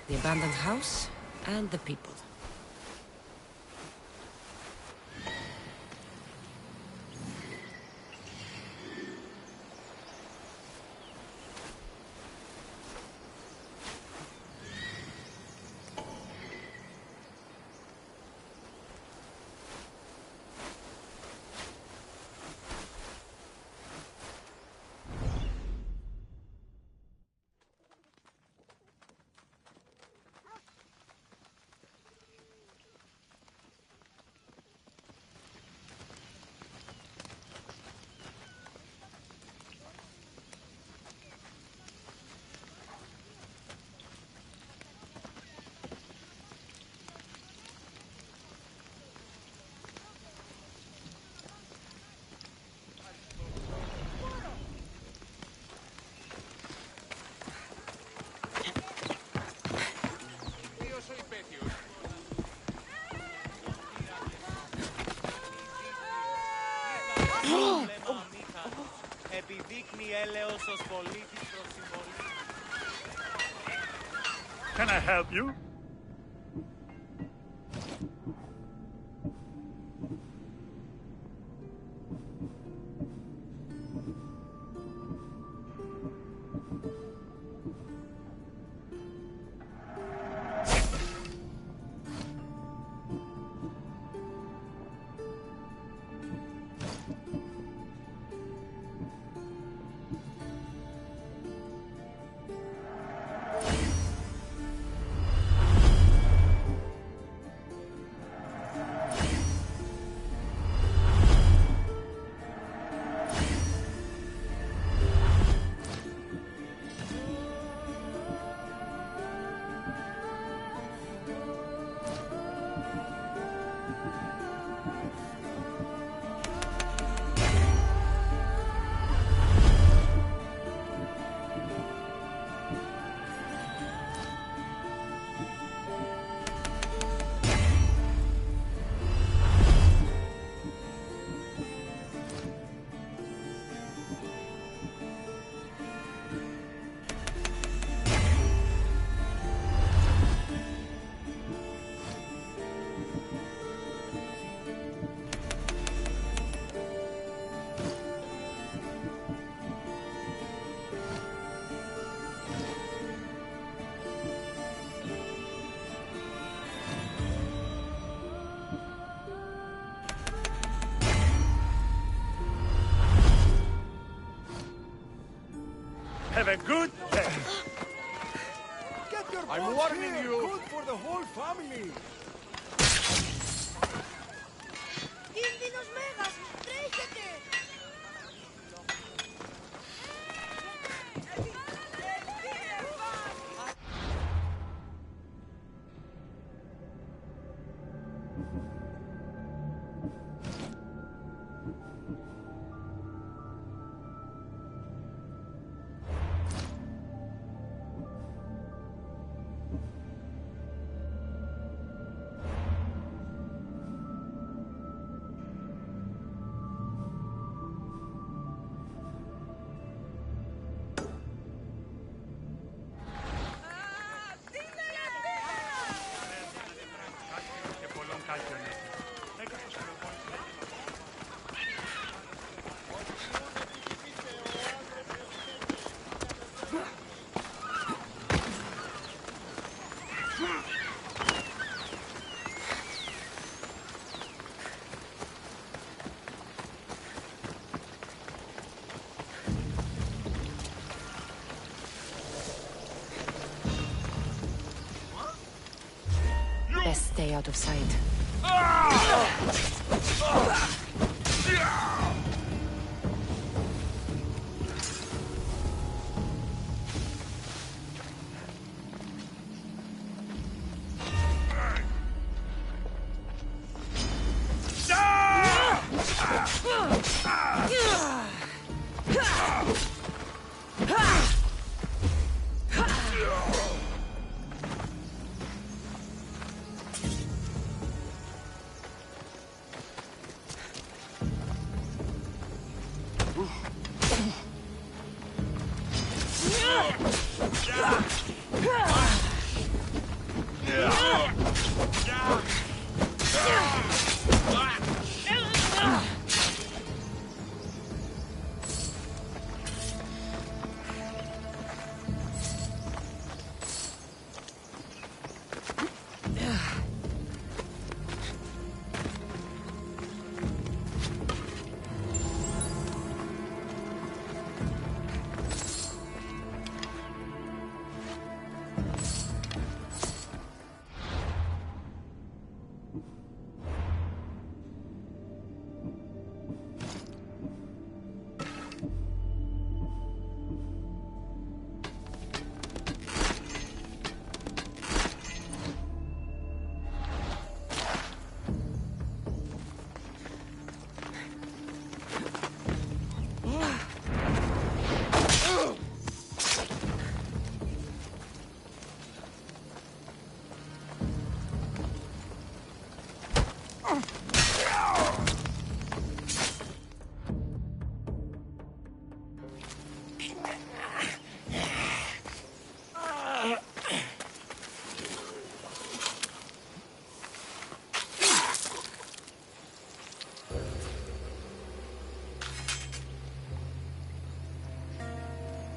E: The abandoned house and the people.
F: Can I help you?
D: have a good day.
C: Get your
D: I'm
C: boat
D: warning
C: here.
D: you.
C: Good for the whole family.
E: Best stay out of sight.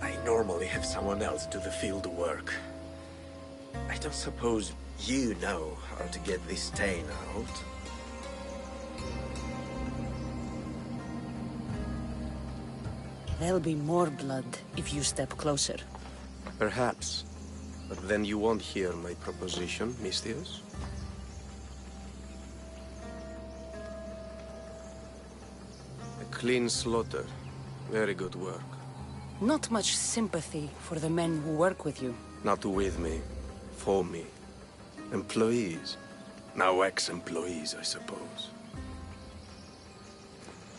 J: I normally have someone else do the field work. I don't suppose you know how to get this stain out.
E: There'll be more blood if you step closer.
J: Perhaps. But then you won't hear my proposition, Mistios. A clean slaughter. Very good work.
E: Not much sympathy for the men who work with you.
J: Not with me. For me. Employees. Now ex-employees, I suppose.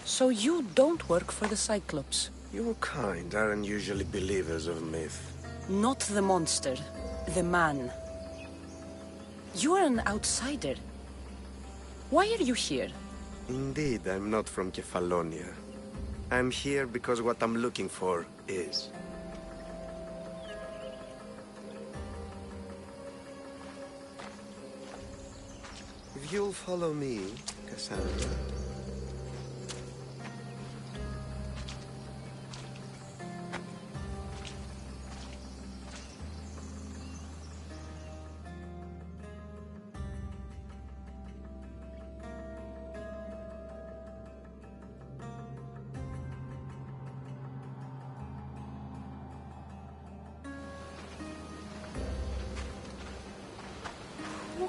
E: So you don't work for the Cyclops?
J: Your kind aren't usually believers of myth.
E: Not the monster. The man. You are an outsider. Why are you here?
J: Indeed, I'm not from Kefalonia. I'm here because what I'm looking for is. If you'll follow me, Cassandra.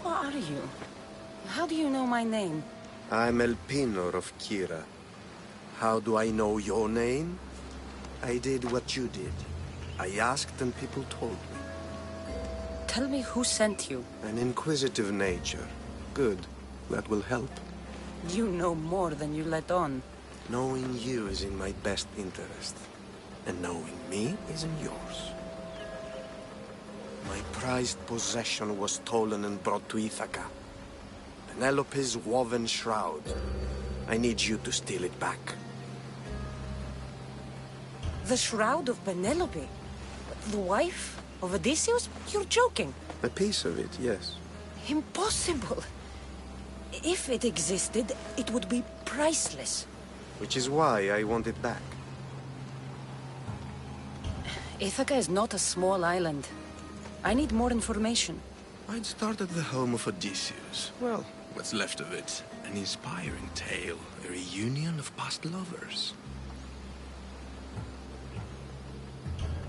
E: Who are you? How do you know my name?
J: I'm El Pinor of Kira. How do I know your name? I did what you did. I asked and people told me.
E: Tell me who sent you.
J: An inquisitive nature. Good. That will help.
E: You know more than you let on.
J: Knowing you is in my best interest. And knowing me is in yours. My prized possession was stolen and brought to Ithaca. Penelope's woven shroud. I need you to steal it back.
E: The shroud of Penelope? The wife of Odysseus? You're joking.
J: A piece of it, yes.
E: Impossible. If it existed, it would be priceless.
J: Which is why I want it back.
E: Ithaca is not a small island. I need more information.
J: I'd start at the home of Odysseus. Well, what's left of it. An inspiring tale. A reunion of past lovers.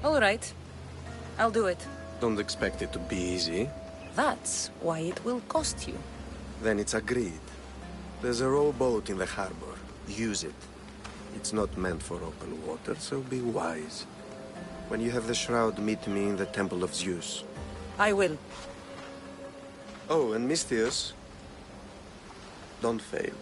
E: All right. I'll do it.
J: Don't expect it to be easy.
E: That's why it will cost you.
J: Then it's agreed. There's a rowboat in the harbor. Use it. It's not meant for open water, so be wise. When you have the shroud, meet me in the Temple of Zeus.
E: I will.
J: Oh, and Misthios, don't fail.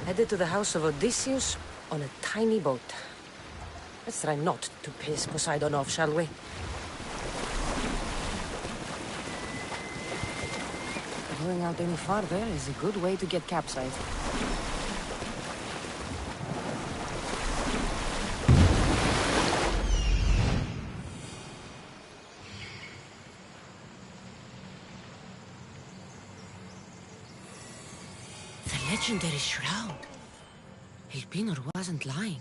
E: Headed to the house of Odysseus on a tiny boat. Let's try not to piss Poseidon off, shall we? Going out any farther is a good way to get capsized. The legendary shroud. Elpinor wasn't lying.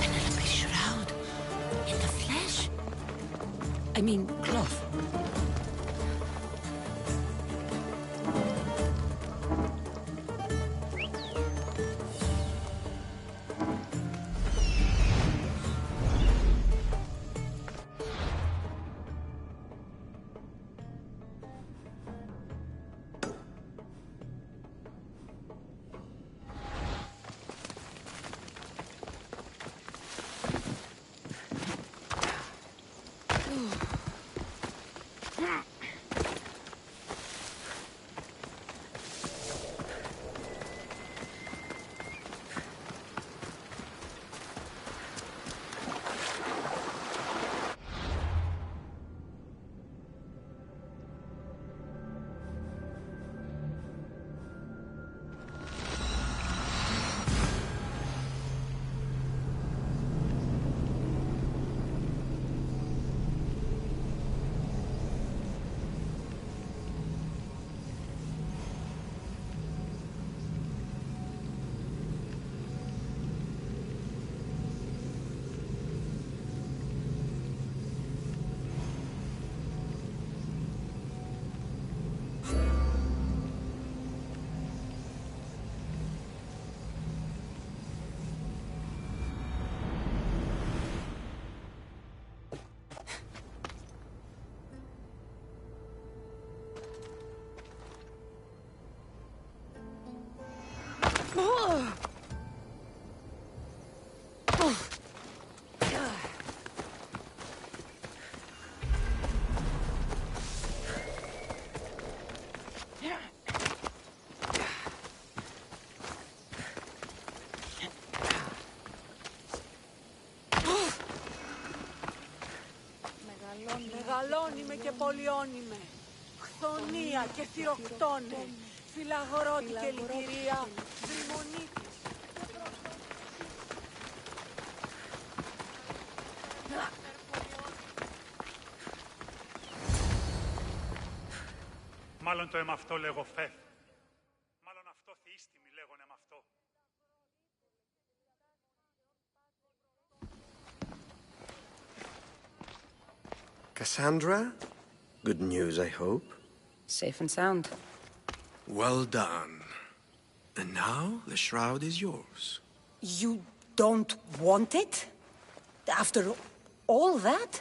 E: Penelope's shroud. In the flesh? I mean, cloth.
H: Μεγαλώνυμε και πολιώνυμε. Χθονία και θυροκτώνε. Φυλαγρώτη και λυτηρία. Δρυμονίτη.
D: Μάλλον το εμαυτό λέγω φεφ. Μάλλον αυτό θείστημη λέγονε με αυτό.
J: Cassandra? Good news, I hope.
E: Safe and sound.
J: Well done. And now the shroud is yours.
E: You don't want it? After all that?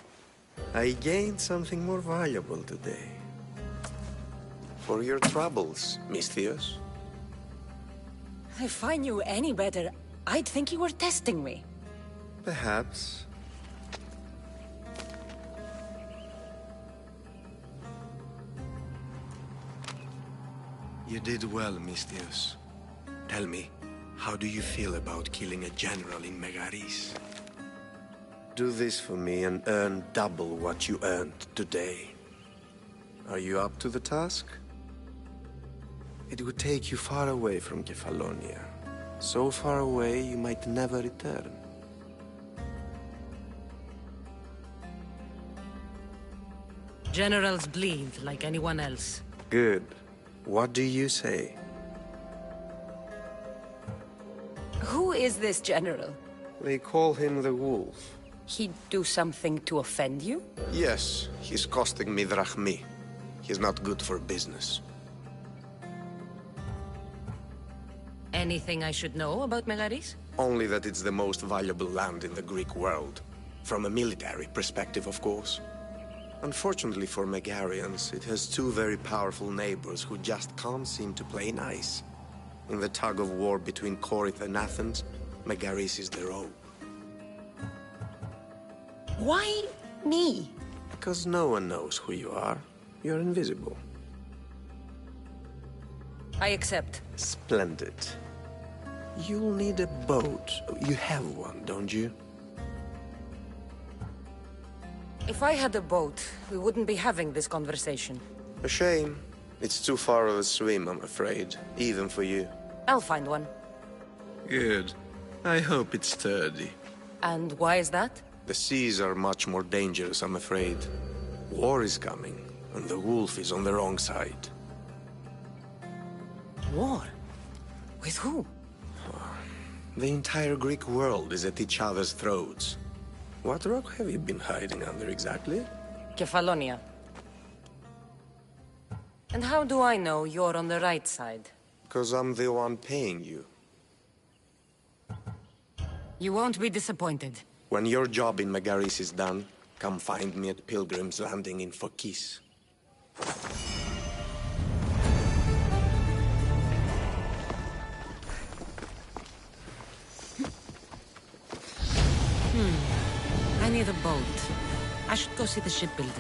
J: I gained something more valuable today. For your troubles, Misthios.
E: If I knew any better, I'd think you were testing me.
J: Perhaps. You did well, Misthios. Tell me, how do you feel about killing a general in Megaris? Do this for me and earn double what you earned today. Are you up to the task? It would take you far away from Kefalonia. So far away you might never return.
A: Generals bleed like anyone else.
J: Good. What do you say?
E: Who is this general?
J: They call him the Wolf.
E: He'd do something to offend you?
J: Yes, he's costing me drachmi. He's not good for business.
A: Anything I should know about Megaris?
J: Only that it's the most valuable land in the Greek world. From a military perspective, of course. Unfortunately for Megarians, it has two very powerful neighbors who just can't seem to play nice. In the tug-of-war between Corinth and Athens, Megaris is the rogue.
E: Why me?
J: Because no one knows who you are. You're invisible.
E: I accept.
J: Splendid. You'll need a boat. You have one, don't you?
E: If I had a boat, we wouldn't be having this conversation.
J: A shame. It's too far of a swim, I'm afraid. Even for you.
E: I'll find one.
J: Good. I hope it's sturdy.
E: And why is that?
J: The seas are much more dangerous, I'm afraid. War is coming, and the wolf is on the wrong side.
E: War? With who?
J: The entire Greek world is at each other's throats. What rock have you been hiding under exactly?
E: Kefalonia. And how do I know you're on the right side?
J: Because I'm the one paying you.
E: You won't be disappointed.
J: When your job in Megaris is done, come find me at Pilgrim's Landing in Phokis.
A: I need a boat. I should go see the shipbuilder.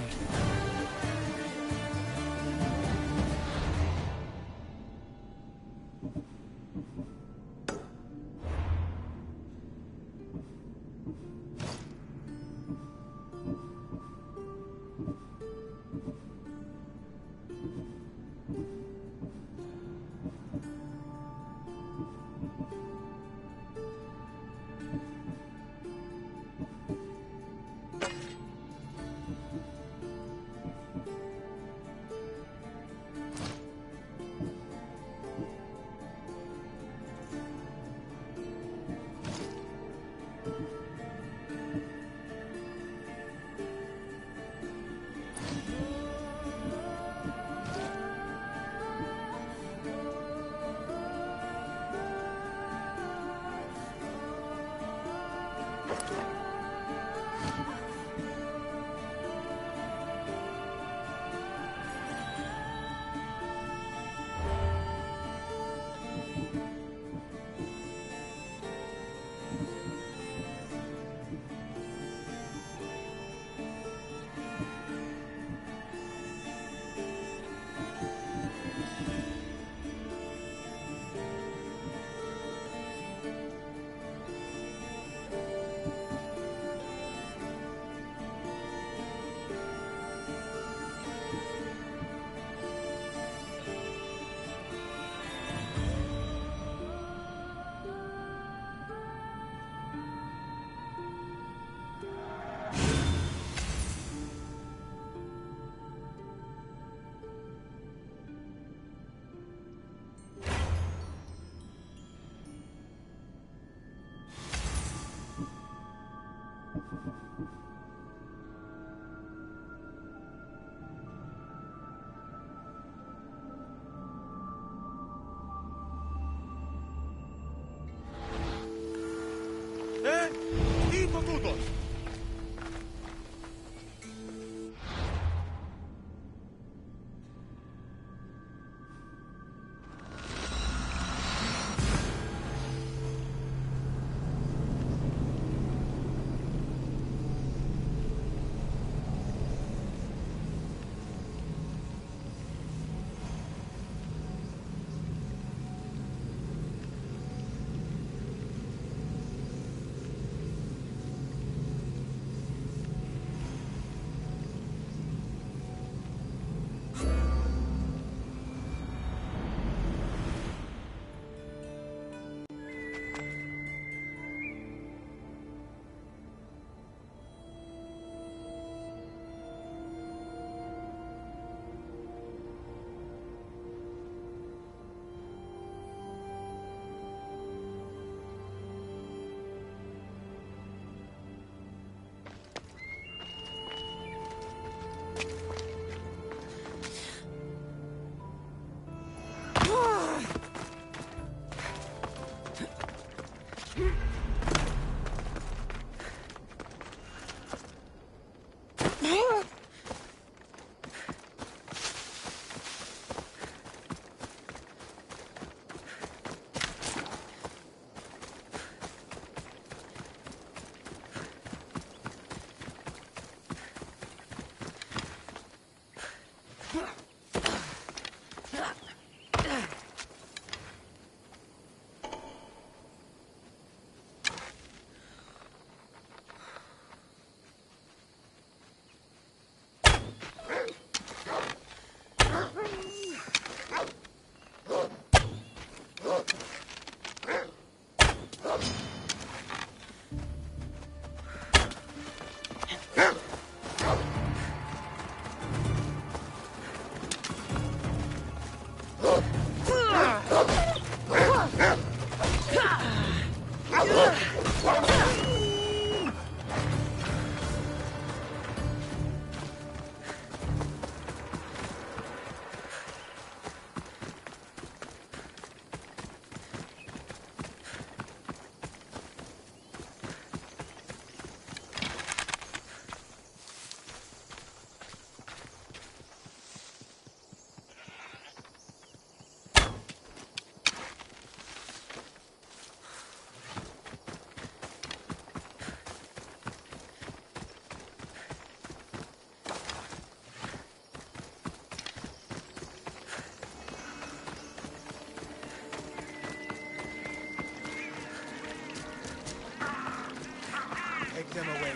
C: Take them away.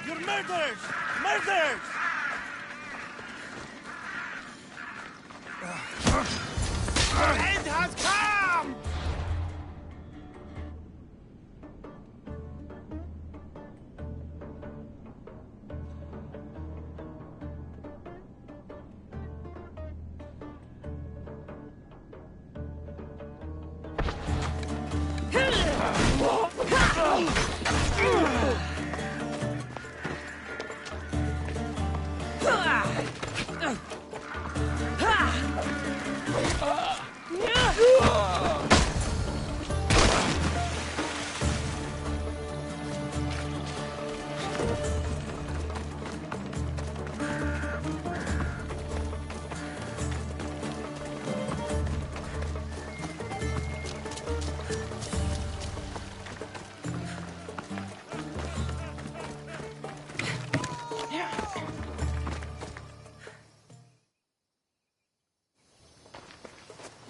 C: You're murderers! Murderers! Your end has come!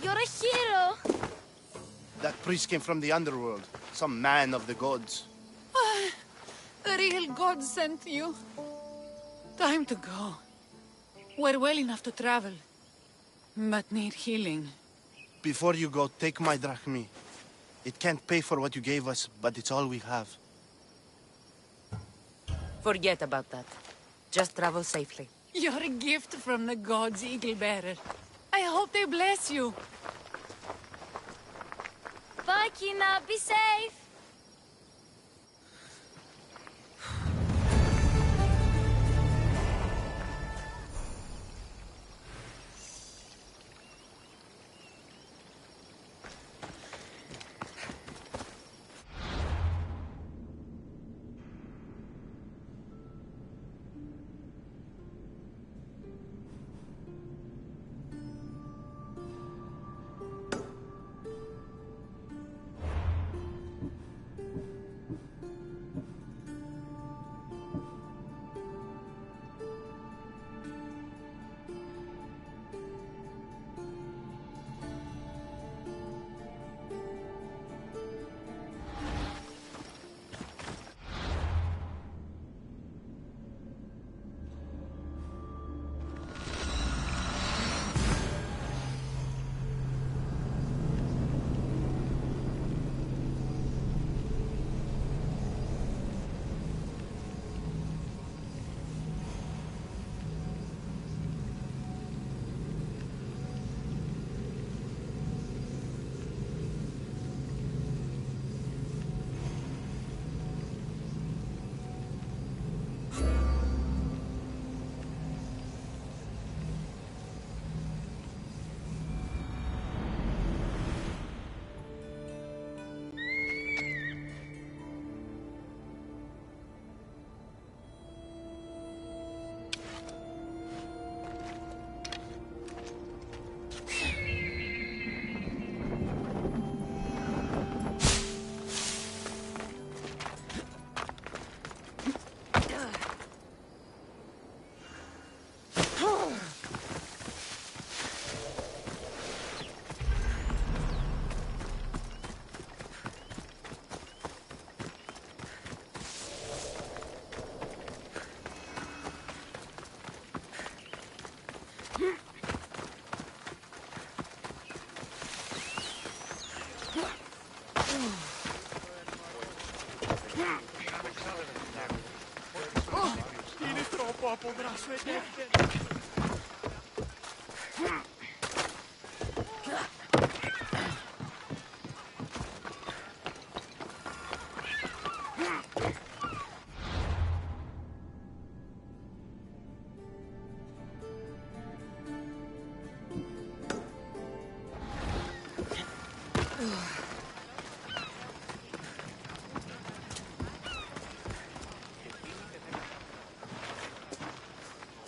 G: You're a hero.
K: That priest came from the underworld. Some man of the gods.
H: The real god sent you. Time to go. We're well enough to travel, but need healing.
K: Before you go, take my drachmi. It can't pay for what you gave us, but it's all we have.
E: Forget about that. Just travel safely.
H: You're a gift from the gods, Eagle Bearer. I hope they bless you.
G: Bye, Kina. Be safe.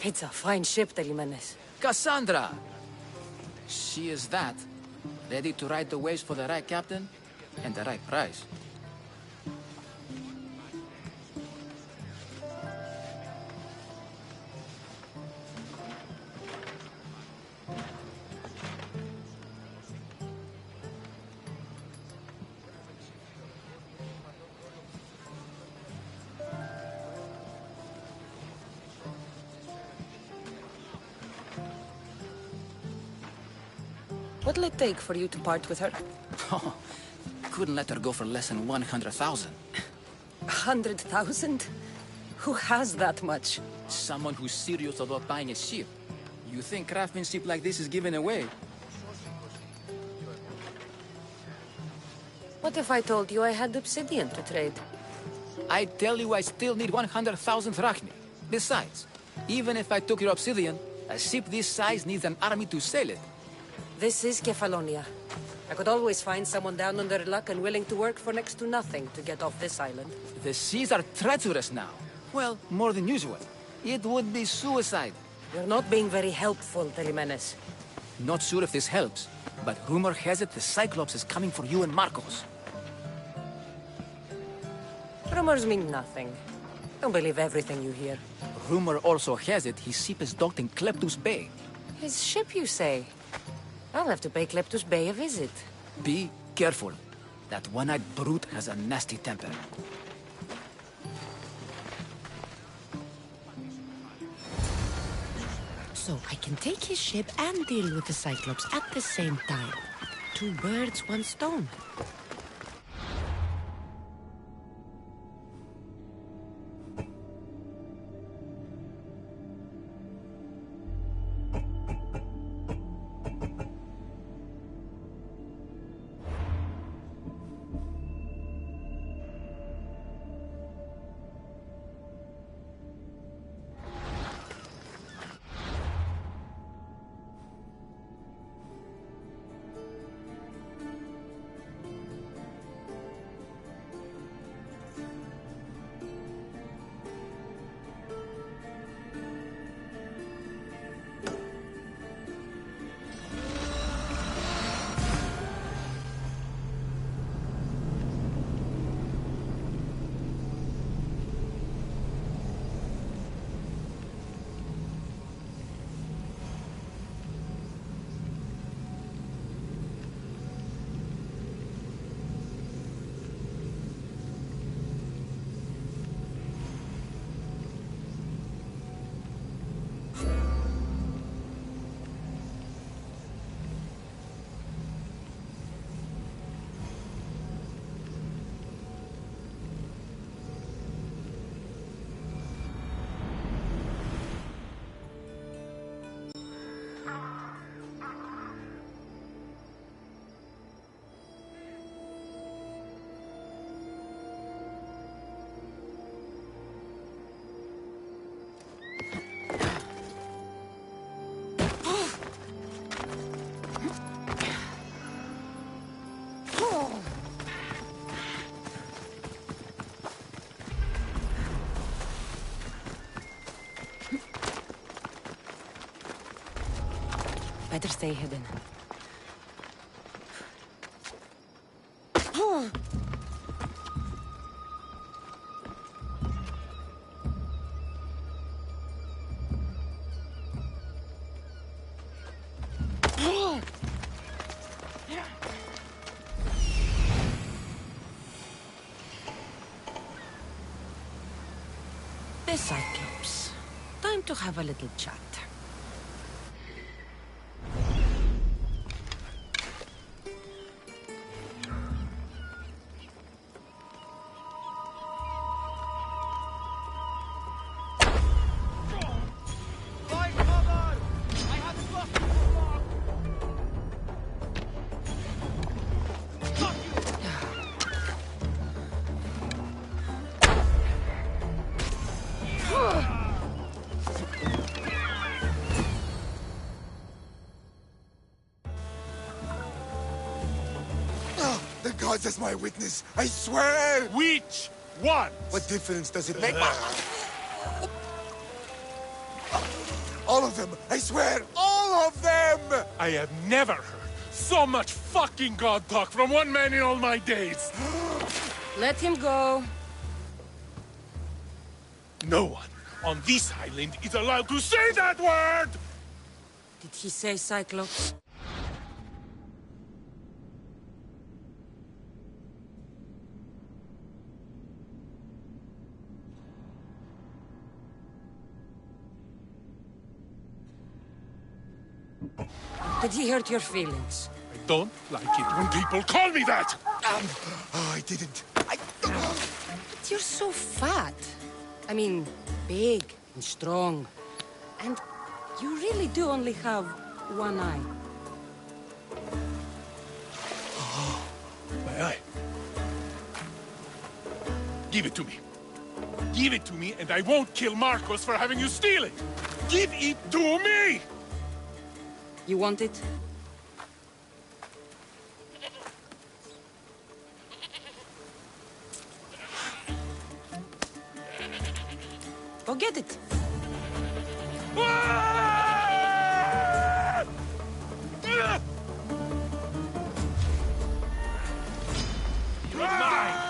E: It's a fine ship, Jimenez.
L: Cassandra! She is that. Ready to ride the waves for the right captain and the right price.
E: What'll it take for you to part with her?
L: Couldn't let her go for less than 100,000.
E: 100,000? Who has that much?
L: Someone who's serious about buying a ship. You think craftsmanship like this is given away?
E: What if I told you I had obsidian to trade?
L: I tell you I still need 100,000 drachmi. Besides, even if I took your obsidian, a ship this size needs an army to sail it.
E: This is Kefalonia. I could always find someone down on their luck and willing to work for next to nothing to get off this island.
L: The seas are treacherous now. Well, more than usual. It would be suicide.
E: You're not being very helpful, Jimenez.
L: Not sure if this helps, but rumor has it the Cyclops is coming for you and Marcos.
E: Rumors mean nothing. Don't believe everything you hear.
L: Rumor also has it his ship is docked in Kleptus Bay.
E: His ship, you say? I'll have to pay Kleptus Bay a visit.
L: Be careful. That one-eyed brute has a nasty temper.
E: So I can take his ship and deal with the Cyclops at the same time. 2 birds, 1 stone. Better stay hidden. The Cyclops. Time to have a little chat.
C: gods as my witness. I swear!
F: Which one?
C: What difference does it make? All of them! I swear! All of them!
F: I have never heard so much fucking God talk from one man in all my days.
E: Let him go.
F: No one on this island is allowed to say that word!
E: Did he say Cyclops? Did he hurt your feelings?
F: I don't like it when people call me that!
C: I didn't.
E: But you're so fat. I mean, big and strong. And you really do only have one eye.
F: My eye. Give it to me. Give it to me, and I won't kill Marcos for having you steal it! Give it to me!
E: You want it? Go get it.
F: You're mine!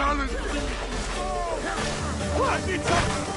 F: challenge me! I need some...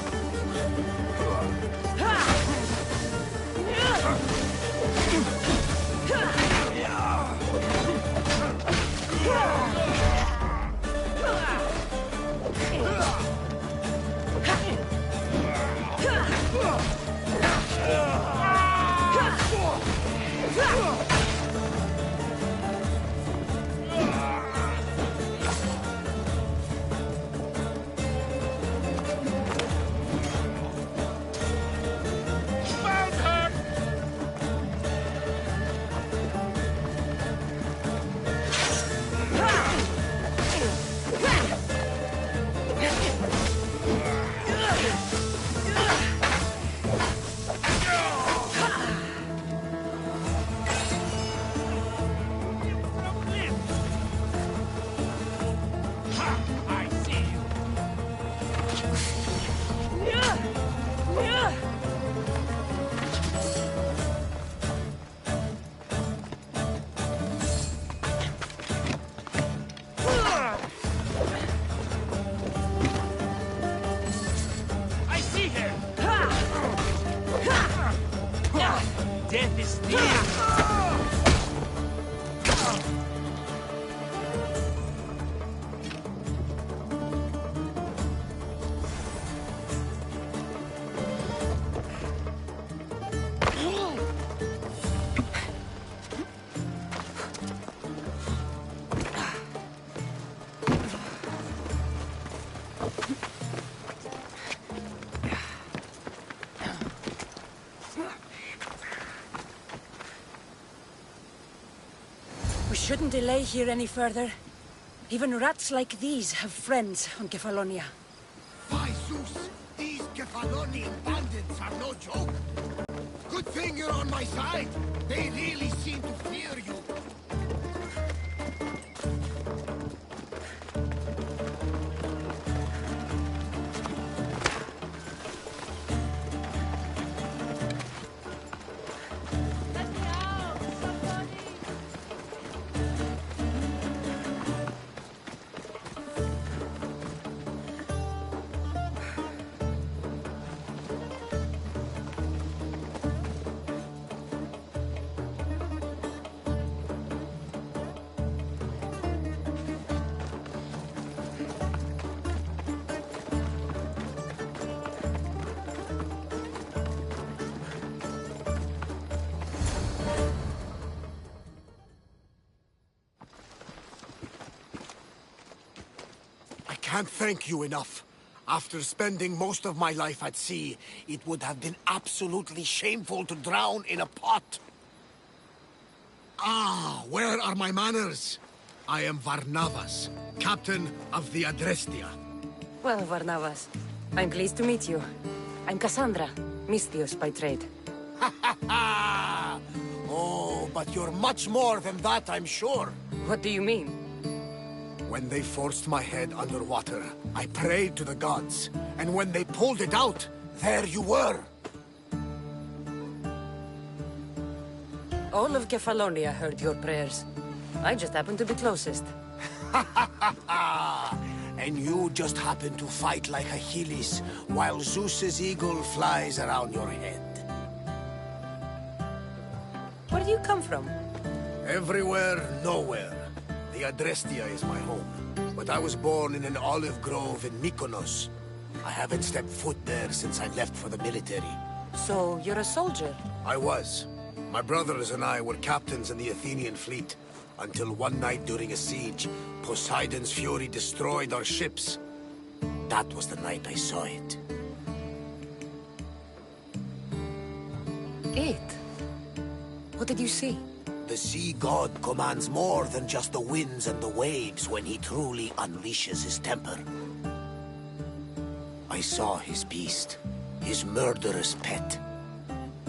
E: We shouldn't delay here any further. Even rats like these have friends on Kefalonia.
C: By Zeus, these Kefalonian bandits are no joke. Good thing you're on my side. They really seem to fear you. I can't thank you enough. After spending most of my life at sea, it would have been absolutely shameful to drown in a pot. Ah, where are my manners? I am Varnavas, captain of the Adrestia.
E: Well, Varnavas, I'm pleased to meet you. I'm Cassandra, Misthios by trade.
C: Oh, but you're much more than that, I'm sure.
E: What do you mean?
C: When they forced my head underwater, I prayed to the gods. And when they pulled it out, there you were.
E: All of Kefalonia heard your prayers. I just happened to be closest.
C: And you just happened to fight like Achilles, while Zeus's eagle flies around your head.
E: Where do you come from?
C: Everywhere, nowhere. The Adrestia is my home. But I was born in an olive grove in Mykonos. I haven't stepped foot there since I left for the military.
E: So, you're a soldier?
C: I was. My brothers and I were captains in the Athenian fleet. Until one night during a siege, Poseidon's fury destroyed our ships. That was the night I saw it.
E: It? What did you see?
C: The sea god commands more than just the winds and the waves when he truly unleashes his temper. I saw his beast, his murderous pet.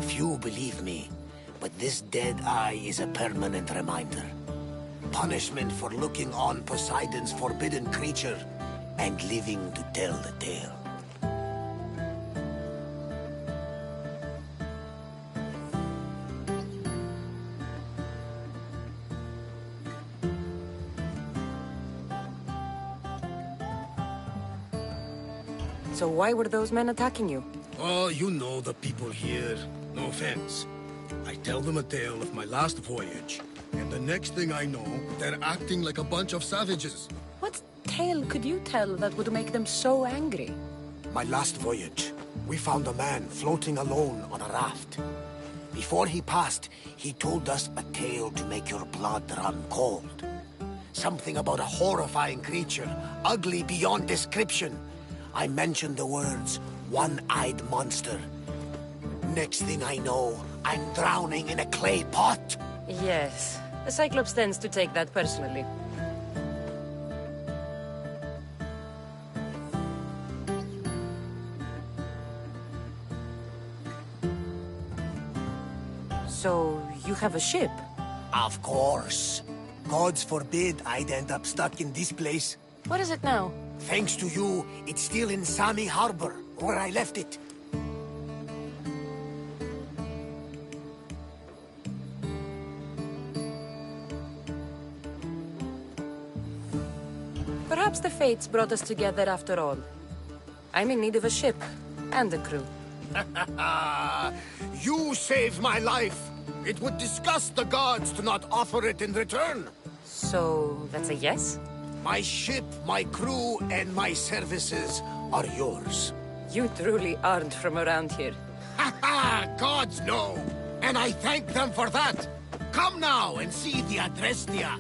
C: Few believe me, but this dead eye is a permanent reminder. Punishment for looking on Poseidon's forbidden creature and living to tell the tale.
E: So why were those men attacking you?
C: Oh, you know the people here. No offense. I tell them a tale of my last voyage, and the next thing I know, they're acting like a bunch of savages.
E: What tale could you tell that would make them so angry?
C: My last voyage, we found a man floating alone on a raft. Before he passed, he told us a tale to make your blood run cold. Something about a horrifying creature, ugly beyond description. I mentioned the words, one-eyed monster. Next thing I know, I'm drowning in a clay pot.
E: Yes. The Cyclops tends to take that personally. So, you have a ship?
C: Of course. Gods forbid I'd end up stuck in this place.
E: What is it now?
C: Thanks to you, it's still in Sami Harbor, where I left it.
E: Perhaps the fates brought us together after all. I'm in need of a ship, and a crew.
C: You saved my life! It would disgust the gods to not offer it in return!
E: So, that's a yes?
C: My ship, my crew, and my services are yours.
E: You truly aren't from around here.
C: Ha ha! Gods know! And I thank them for that! Come now and see the Adrestia!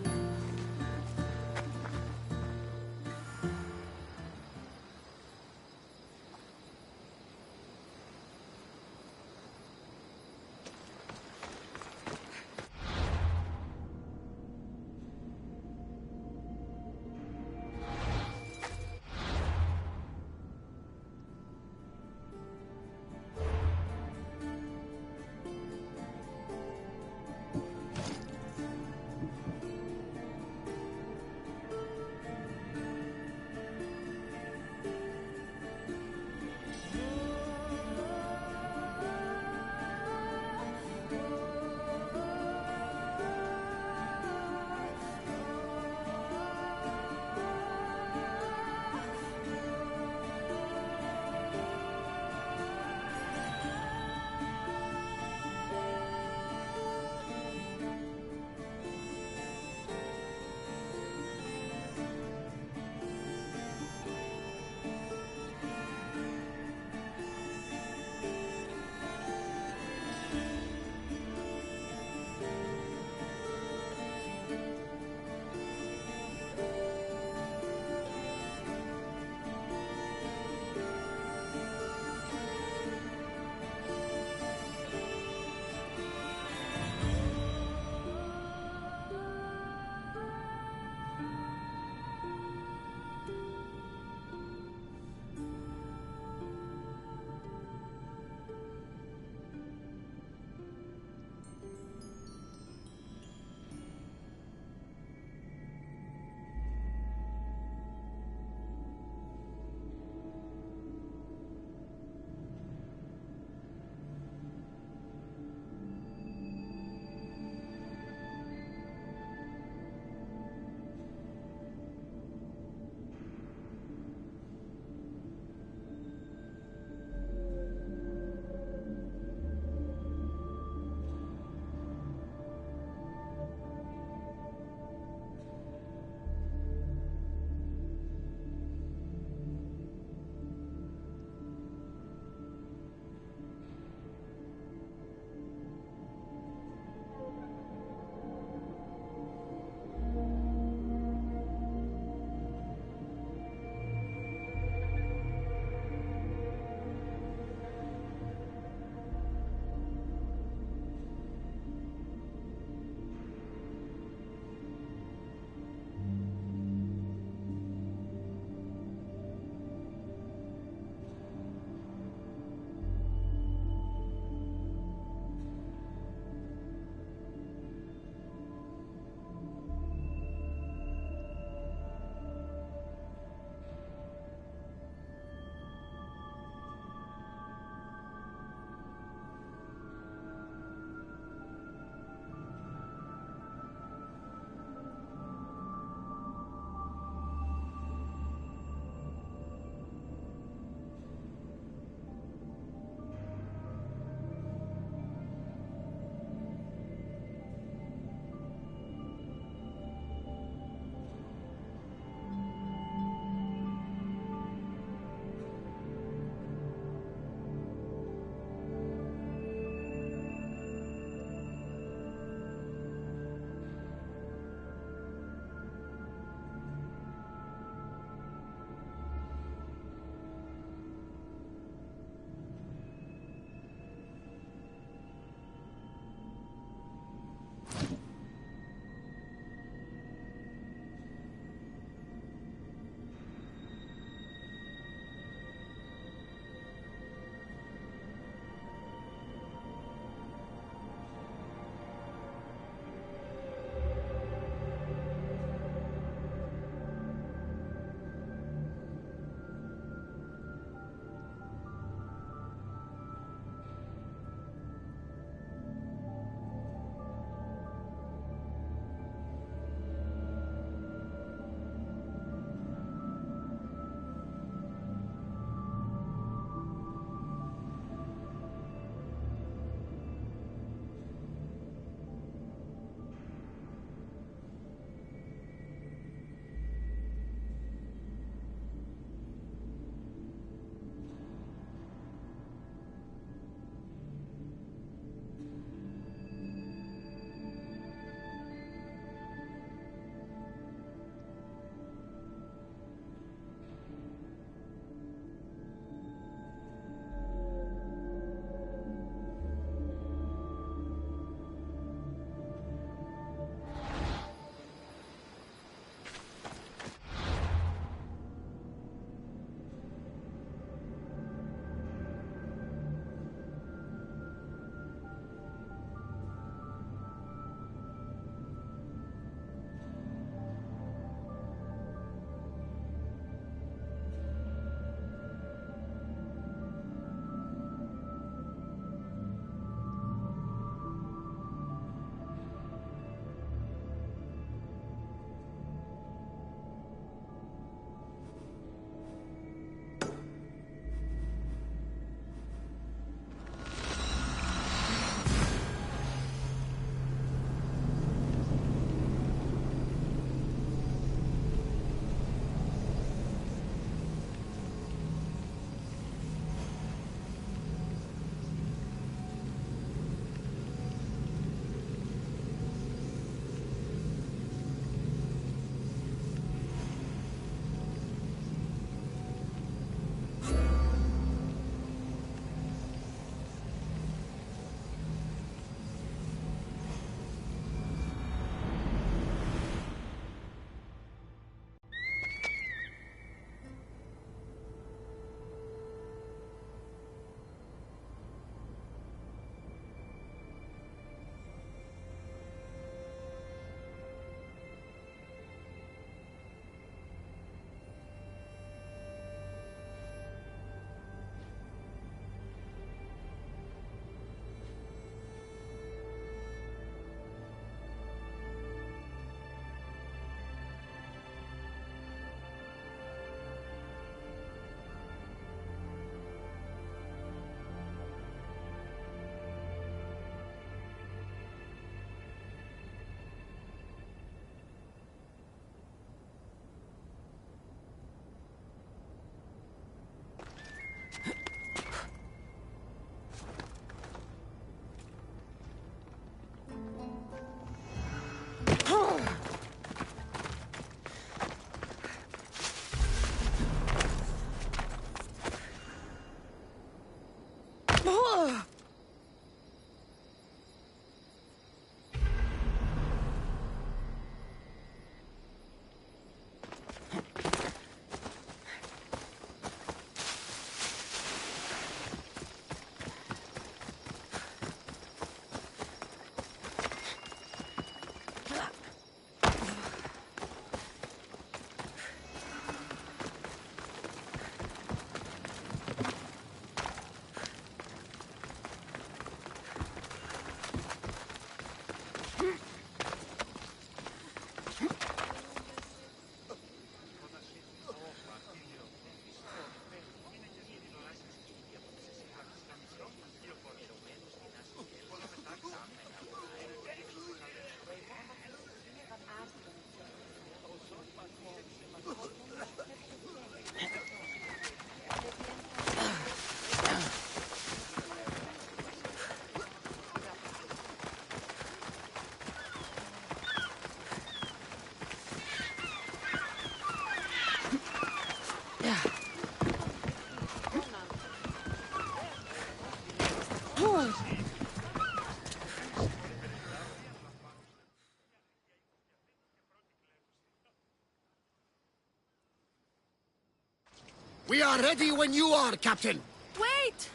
C: We are ready when you are, Captain.
G: Wait!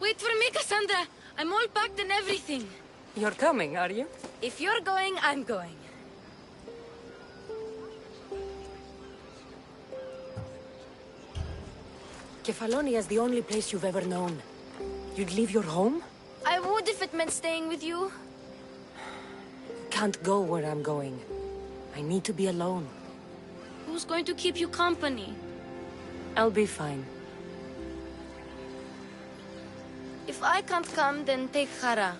G: Wait for me, Cassandra. I'm all packed and everything.
E: You're coming, are you?
G: If you're going, I'm going.
E: Kefalonia is the only place you've ever known. You'd leave your home?
G: I would if it meant staying with you.
E: Can't go where I'm going. I need to be alone.
G: Who's going to keep you company?
E: I'll be fine.
G: If I can't come, then take Kara.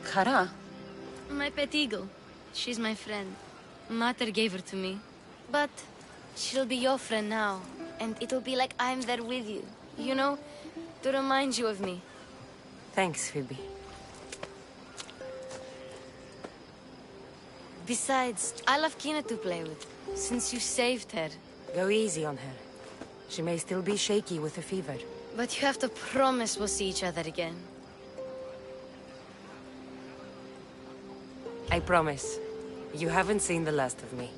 E: Kara?
G: My pet eagle. She's my friend. Mater gave her to me. But she'll be your friend now. And it'll be like I'm there with you. You know? To remind you of me.
E: Thanks, Phoebe.
G: Besides, I love Kina to play with. Since you saved her.
E: Go easy on her. She may still be shaky with the fever.
G: But you have to promise we'll see each other again.
E: I promise. You haven't seen the last of me.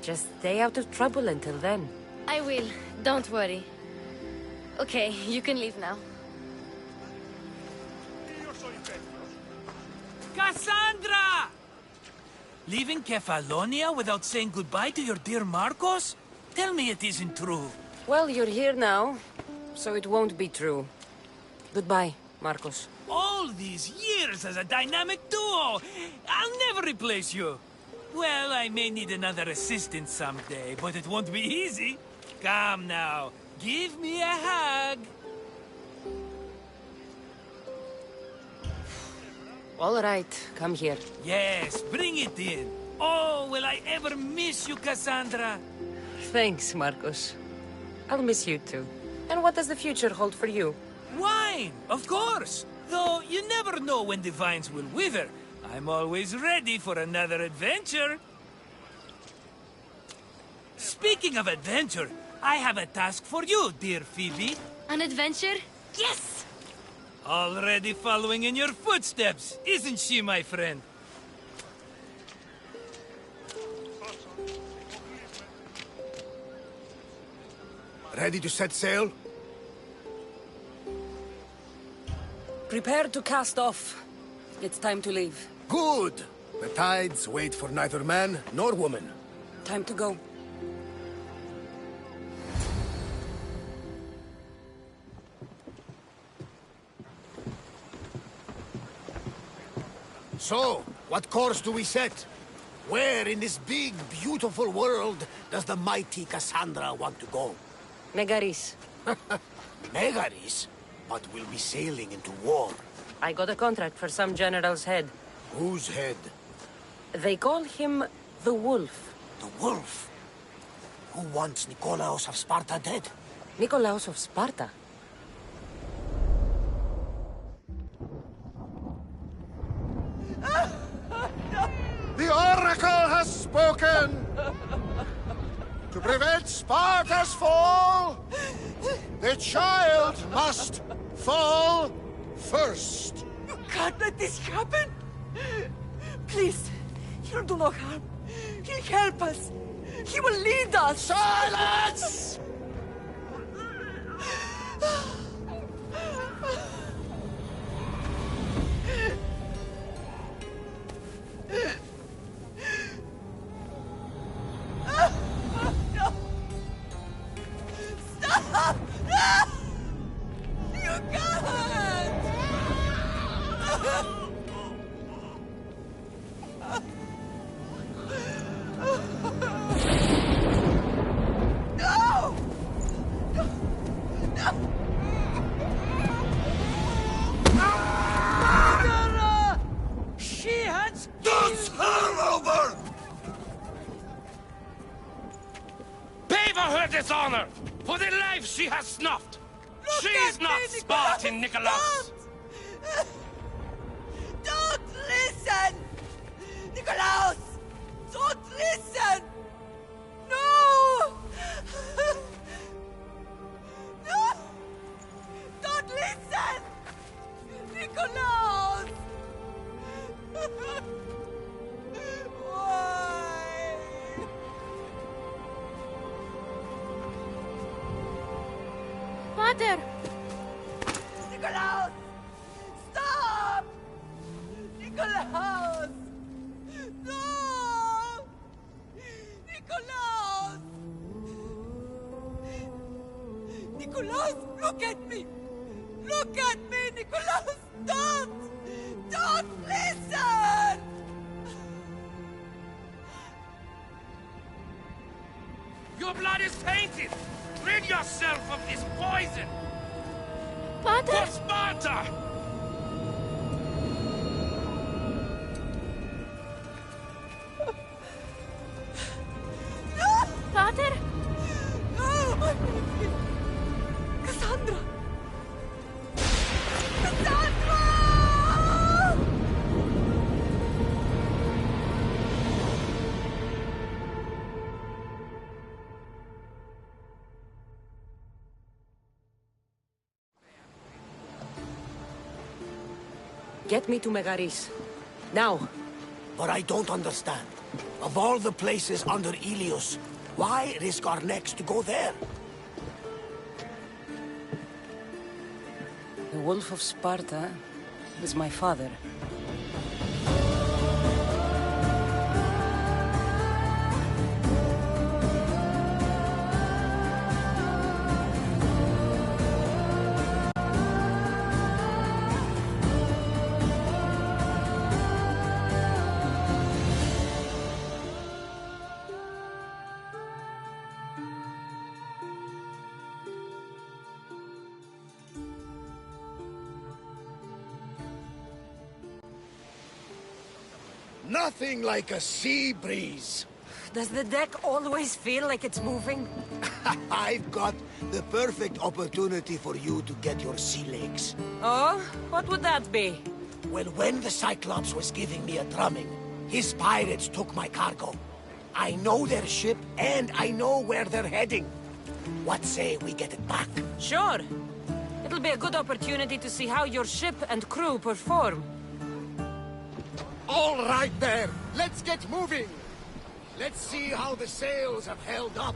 E: Just stay out of trouble until then.
G: I will. Don't worry. Okay, you can leave now.
B: Cassandra! Leaving Kefalonia without saying goodbye to your dear Marcos? Tell me it isn't true.
E: Well, you're here now, so it won't be true. Goodbye, Marcos.
B: All these years as a dynamic duo! I'll never replace you! Well, I may need another assistant someday, but it won't be easy. Come now, give me a hug!
E: All right, come here.
B: Yes, bring it in. Oh, will I ever miss you, Cassandra?
E: Thanks, Marcos. I'll miss you too. And what does the future hold for you?
B: Wine, of course. Though you never know when the vines will wither. I'm always ready for another adventure. Speaking of adventure, I have a task for you, dear Phoebe.
G: An adventure? Yes!
B: Already following in your footsteps, isn't she, my friend?
C: Ready to set sail?
E: Prepare to cast off. It's time to leave.
C: Good! The tides wait for neither man nor woman.
E: Time to go.
C: So, what course do we set? Where in this big, beautiful world does the mighty Cassandra want to go?
E: Megaris.
C: Megaris? But we'll be sailing into war.
E: I got a contract for some general's head.
C: Whose head?
E: They call him the Wolf.
C: The Wolf? Who wants Nikolaos of Sparta dead?
E: Nikolaos of Sparta?
K: The Oracle has spoken! To prevent Sparta's fall, the child must fall first.
M: You can't let this happen! Please, he'll do no harm. He'll help us. He will lead us.
K: Silence!
M: Stop! No! You can't! No! No! No! Murderer! She has...
K: Does her over!
N: Pay for her dishonor! For the life she has snuffed! She's not Spartan, Nikolaos!
M: Don't listen! Nikolaos! Don't listen! No! No! Don't listen! Nikolaos! Why?
G: Pater!
M: Nicolaus! Stop! Nicolaus! No! Nicolaus! Nicolaus, look at me! Look at me, Nicolaus! Don't! Don't listen!
N: Your blood is tainted! Rid yourself of this poison!
G: Pater!
N: For Sparta!
G: Pater!
M: No, my baby! Cassandra! Cassandra!
E: Get me to Megaris. Now.
C: But I don't understand. Of all the places under Ilios, why risk our necks to go there?
E: The Wolf of Sparta is my father.
C: Nothing like a sea breeze.
E: Does the deck always feel like it's moving?
C: I've got the perfect opportunity for you to get your sea legs.
E: Oh? What would that be?
C: Well, when the Cyclops was giving me a drumming, his pirates took my cargo. I know their ship, and I know where they're heading. What say we get it back?
E: Sure. It'll be a good opportunity to see how your ship and crew perform.
C: All right there, let's get moving. Let's see how the sails have held up.